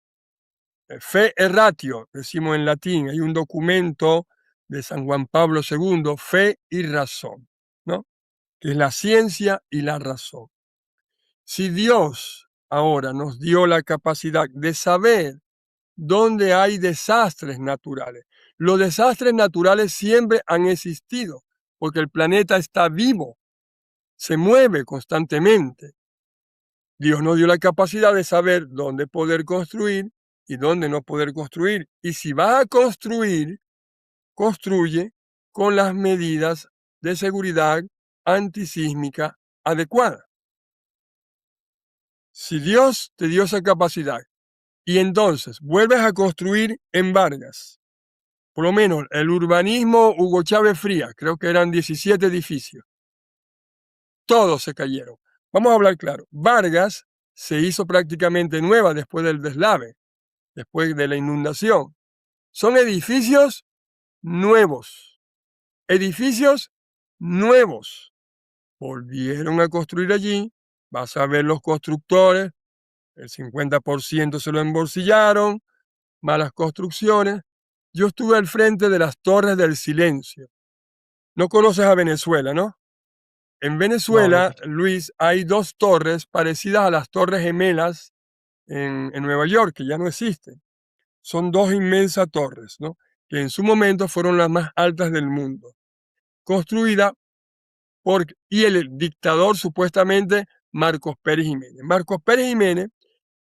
Fe e ratio, decimos en latín. Hay un documento de San Juan Pablo II, Fe y Razón, ¿no? Que es la ciencia y la razón. Si Dios ahora nos dio la capacidad de saber dónde hay desastres naturales, los desastres naturales siempre han existido, porque el planeta está vivo, se mueve constantemente. Dios nos dio la capacidad de saber dónde poder construir y dónde no poder construir. Y si vas a construir, construye con las medidas de seguridad antisísmica adecuadas. Si Dios te dio esa capacidad y entonces vuelves a construir en Vargas, por lo menos el urbanismo Hugo Chávez Frías, creo que eran 17 edificios, todos se cayeron. Vamos a hablar claro, Vargas se hizo prácticamente nueva después del deslave, después de la inundación. Son edificios nuevos, edificios nuevos. Volvieron a construir allí, vas a ver los constructores, el 50% se lo embolsillaron, malas construcciones. Yo estuve al frente de las Torres del Silencio. No conoces a Venezuela, ¿no? En No, no. Venezuela, Luis, hay dos torres parecidas a las Torres Gemelas en Nueva York, que ya no existen. Son dos inmensas torres, ¿no? Que en su momento fueron las más altas del mundo. Construida y el dictador supuestamente Marcos Pérez Jiménez. Marcos Pérez Jiménez,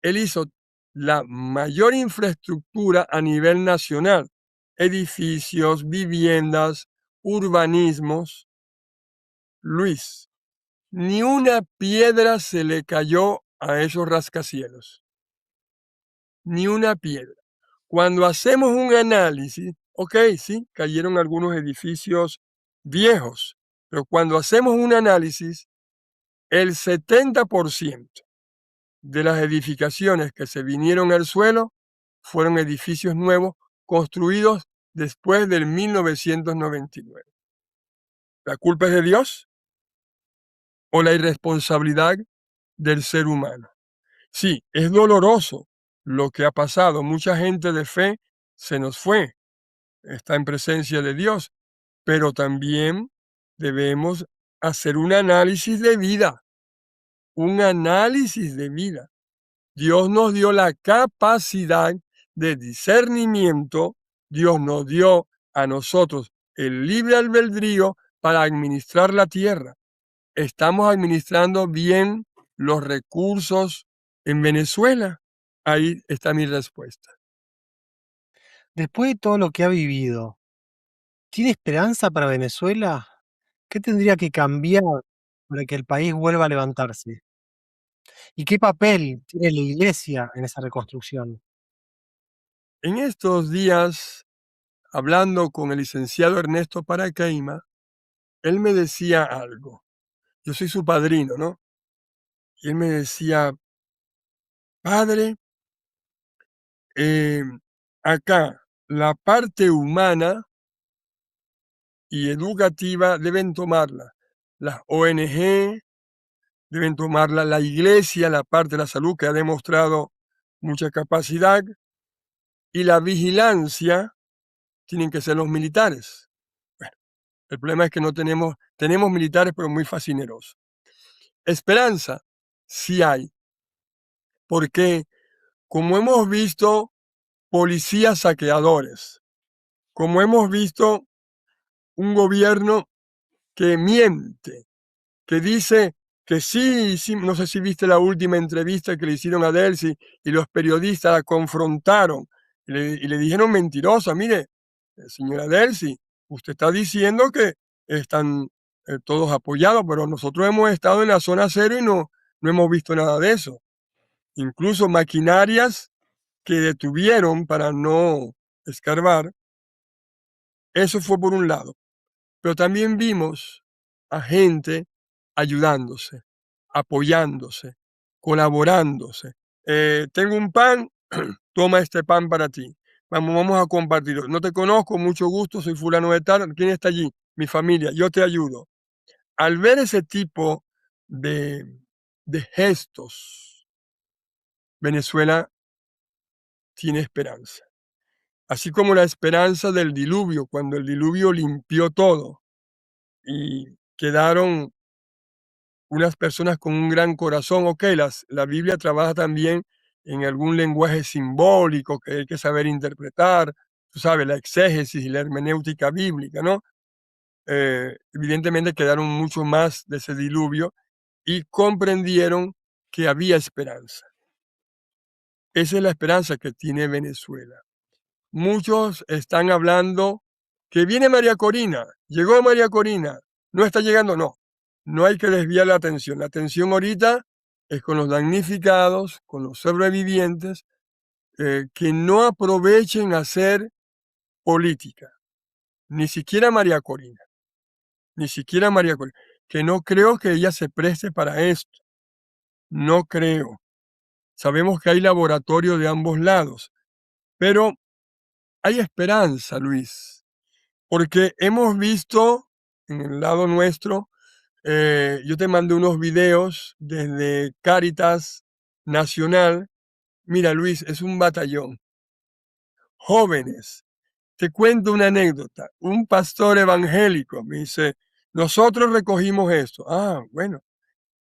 él hizo la mayor infraestructura a nivel nacional, edificios, viviendas, urbanismos. Luis, ni una piedra se le cayó a esos rascacielos, ni una piedra. Cuando hacemos un análisis, ok, sí, cayeron algunos edificios viejos, pero cuando hacemos un análisis, el 70% de las edificaciones que se vinieron al suelo fueron edificios nuevos construidos después del 1999. ¿La culpa es de Dios o la irresponsabilidad del ser humano? Sí, es doloroso lo que ha pasado. Mucha gente de fe se nos fue, está en presencia de Dios, pero también debemos hacer un análisis de vida, un análisis de vida. Dios nos dio la capacidad de discernimiento, Dios nos dio a nosotros el libre albedrío para administrar la tierra. ¿Estamos administrando bien los recursos en Venezuela? Ahí está mi respuesta. Después de todo lo que ha vivido, ¿tiene esperanza para Venezuela? ¿Qué tendría que cambiar para que el país vuelva a levantarse? ¿Y qué papel tiene la Iglesia en esa reconstrucción? En estos días, hablando con el licenciado Ernesto Paracaima, él me decía algo. Yo soy su padrino, ¿no? Y él me decía, padre, acá la parte humana y educativa deben tomarla las ONG, deben tomarla la Iglesia, la parte de la salud que ha demostrado mucha capacidad, y la vigilancia tienen que ser los militares. Bueno, el problema es que no tenemos militares, pero muy fascinerosos. Esperanza, sí hay. Porque, como hemos visto, policías saqueadores, como hemos visto un gobierno que miente, que dice que sí, sí, no sé si viste la última entrevista que le hicieron a Delcy y los periodistas la confrontaron y le dijeron mentirosa, mire, señora Delcy, usted está diciendo que están todos apoyados, pero nosotros hemos estado en la zona cero y no hemos visto nada de eso. Incluso maquinarias que detuvieron para no escarbar, eso fue por un lado. Pero también vimos a gente ayudándose, apoyándose, colaborándose. Tengo un pan, toma este pan para ti. Vamos a compartirlo. No te conozco, mucho gusto, soy fulano de tal. ¿Quién está allí? Mi familia, yo te ayudo. Al ver ese tipo de, de gestos, Venezuela tiene esperanza. Así como la esperanza del diluvio, cuando el diluvio limpió todo y quedaron unas personas con un gran corazón. Ok, la Biblia trabaja también en algún lenguaje simbólico que hay que saber interpretar, tú sabes, la exégesis y la hermenéutica bíblica, ¿no? Evidentemente quedaron mucho más de ese diluvio y comprendieron que había esperanza. Esa es la esperanza que tiene Venezuela. Muchos están hablando que viene María Corina, llegó María Corina, no está llegando, no. No hay que desviar la atención. La atención ahorita es con los damnificados, con los sobrevivientes, que no aprovechen a hacer política. Ni siquiera María Corina. Ni siquiera María Corina. Que no creo que ella se preste para esto. No creo. Sabemos que hay laboratorio de ambos lados. Pero hay esperanza, Luis. Porque hemos visto en el lado nuestro, yo te mandé unos videos desde Cáritas Nacional. Mira, Luis, es un batallón. Jóvenes. Te cuento una anécdota. Un pastor evangélico me dice, nosotros recogimos esto. Ah, bueno.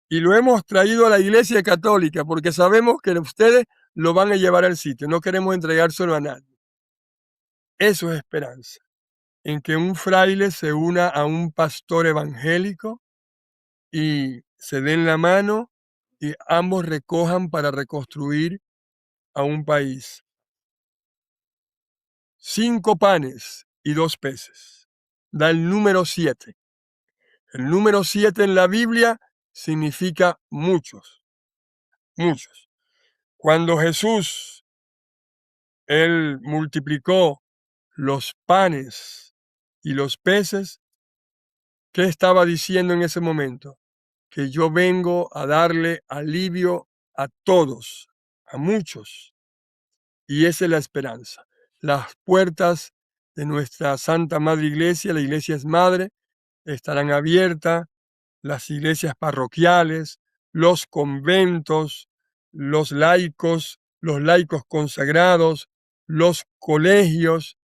Y lo hemos traído a la iglesia católica porque sabemos que ustedes lo van a llevar al sitio. No queremos entregárselo a nadie. Eso es esperanza. En que un fraile se una a un pastor evangélico y se den la mano y ambos recojan para reconstruir a un país. 5 panes y 2 peces. Da el número 7. El número 7 en la Biblia significa muchos, muchos. Cuando Jesús, él multiplicó los panes y los peces, ¿qué estaba diciendo en ese momento? Que yo vengo a darle alivio a todos, a muchos. Y esa es la esperanza. Las puertas de nuestra Santa Madre Iglesia, la Iglesia es Madre, estarán abiertas, las iglesias parroquiales, los conventos, los laicos consagrados, los colegios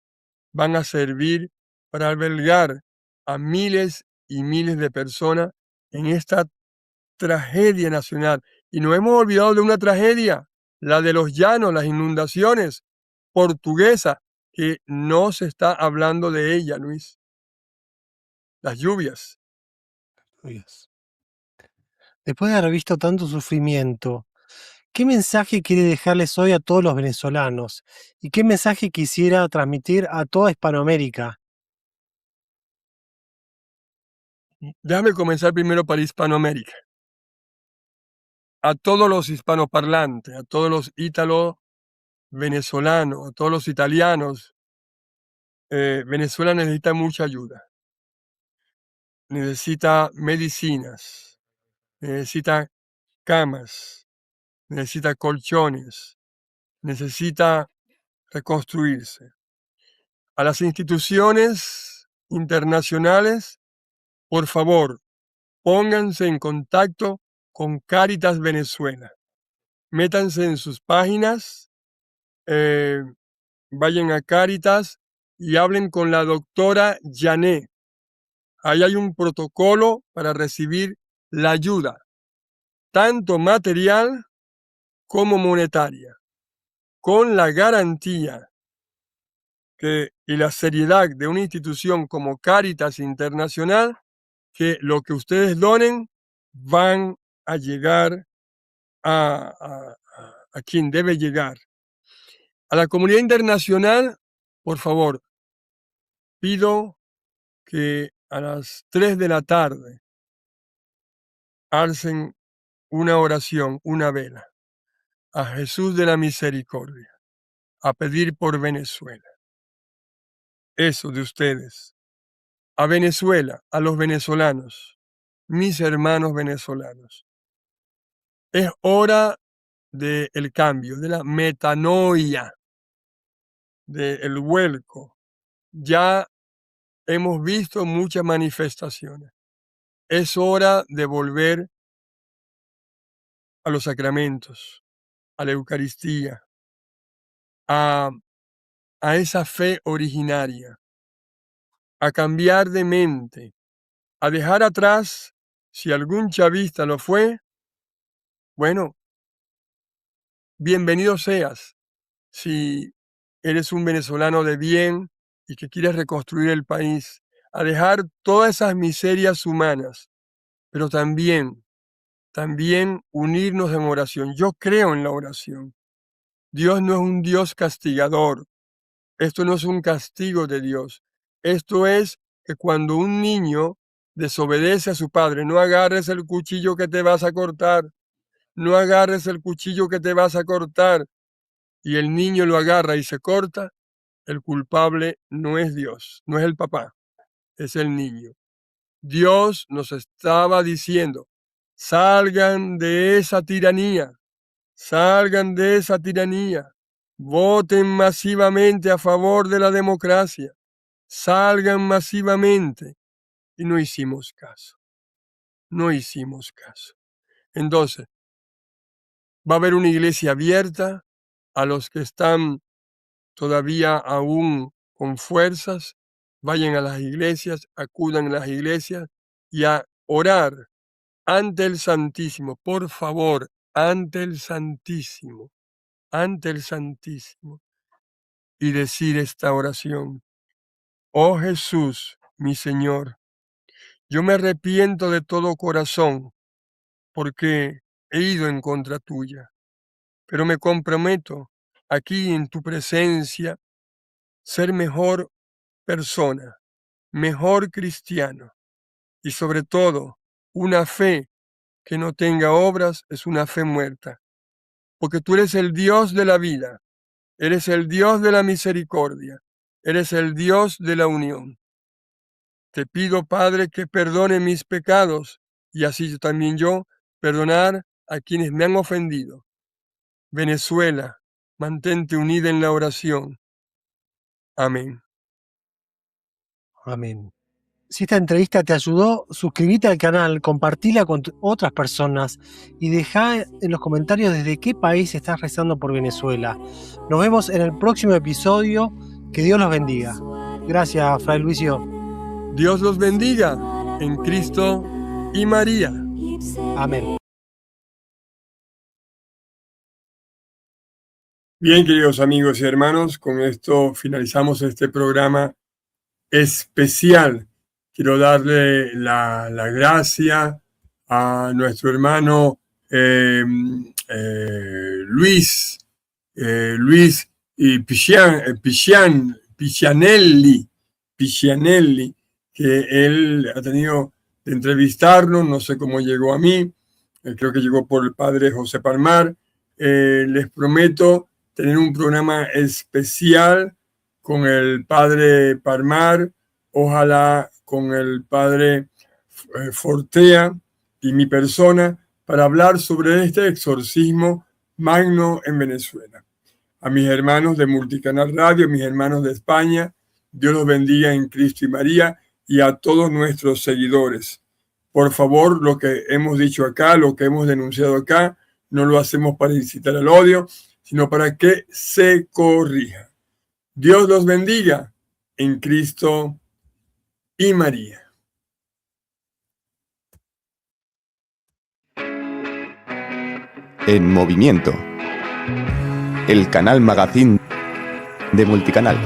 van a servir para albergar a miles y miles de personas en esta tragedia nacional. Y no hemos olvidado de una tragedia, la de los llanos, las inundaciones portuguesas, que no se está hablando de ella, Luis. Las lluvias. Después de haber visto tanto sufrimiento, ¿qué mensaje quiere dejarles hoy a todos los venezolanos? ¿Y qué mensaje quisiera transmitir a toda Hispanoamérica? Déjame comenzar primero para Hispanoamérica. A todos los hispanoparlantes, a todos los ítalo-venezolanos, a todos los italianos, Venezuela necesita mucha ayuda. Necesita medicinas, necesita camas, necesita colchones, necesita reconstruirse. A las instituciones internacionales, por favor, pónganse en contacto con Cáritas Venezuela. Métanse en sus páginas, vayan a Cáritas y hablen con la doctora Jané. Ahí hay un protocolo para recibir la ayuda. tanto material como monetaria, con la garantía y la seriedad de una institución como Cáritas Internacional, que lo que ustedes donen van a llegar a quien debe llegar. A la comunidad internacional, por favor, pido que a las 3 de la tarde alcen una oración, una vela, a Jesús de la Misericordia, a pedir por Venezuela. Eso de ustedes. A Venezuela, a los venezolanos, mis hermanos venezolanos. Es hora del cambio, de la metanoia, del vuelco. Ya hemos visto muchas manifestaciones. Es hora de volver a los sacramentos, a la Eucaristía, a esa fe originaria, a cambiar de mente, a dejar atrás, si algún chavista lo fue, bueno, bienvenido seas. Si eres un venezolano de bien y que quieres reconstruir el país, a dejar todas esas miserias humanas, pero también unirnos en oración. Yo creo en la oración. Dios no es un Dios castigador. Esto no es un castigo de Dios. Esto es que cuando un niño desobedece a su padre, no agarres el cuchillo que te vas a cortar, no agarres el cuchillo que te vas a cortar, y el niño lo agarra y se corta, el culpable no es Dios, no es el papá, es el niño. Dios nos estaba diciendo, salgan de esa tiranía, salgan de esa tiranía, voten masivamente a favor de la democracia, salgan masivamente. Y no hicimos caso, no hicimos caso. Entonces, va a haber una iglesia abierta a los que están todavía aún con fuerzas, vayan a las iglesias, acudan a las iglesias y a orar ante el Santísimo, por favor, ante el Santísimo, y decir esta oración. Oh Jesús, mi Señor, yo me arrepiento de todo corazón porque he ido en contra tuya, pero me comprometo aquí en tu presencia ser mejor persona, mejor cristiano y sobre todo una fe que no tenga obras es una fe muerta, porque tú eres el Dios de la vida, eres el Dios de la misericordia, eres el Dios de la unión. Te pido, Padre, que perdone mis pecados y así también yo perdonar a quienes me han ofendido. Venezuela, mantente unida en la oración. Amén. Amén. Si esta entrevista te ayudó, suscríbete al canal, compartila con otras personas y deja en los comentarios desde qué país estás rezando por Venezuela. Nos vemos en el próximo episodio. Que Dios los bendiga. Gracias, Fray Luisio. Dios los bendiga en Cristo y María. Amén. Bien, queridos amigos y hermanos, con esto finalizamos este programa especial. Quiero darle la gracia a nuestro hermano Luis y Piscianelli, que él ha tenido de entrevistarnos, no sé cómo llegó a mí, creo que llegó por el padre José Palmar. Les prometo tener un programa especial con el padre Palmar, ojalá con el padre Fortea y mi persona, para hablar sobre este exorcismo magno en Venezuela. A mis hermanos de Multicanal Radio, mis hermanos de España, Dios los bendiga en Cristo y María, y a todos nuestros seguidores. Por favor, lo que hemos dicho acá, lo que hemos denunciado acá, no lo hacemos para incitar al odio, sino para que se corrija. Dios los bendiga en Cristo y María. En movimiento. El canal Magazine de Multicanal.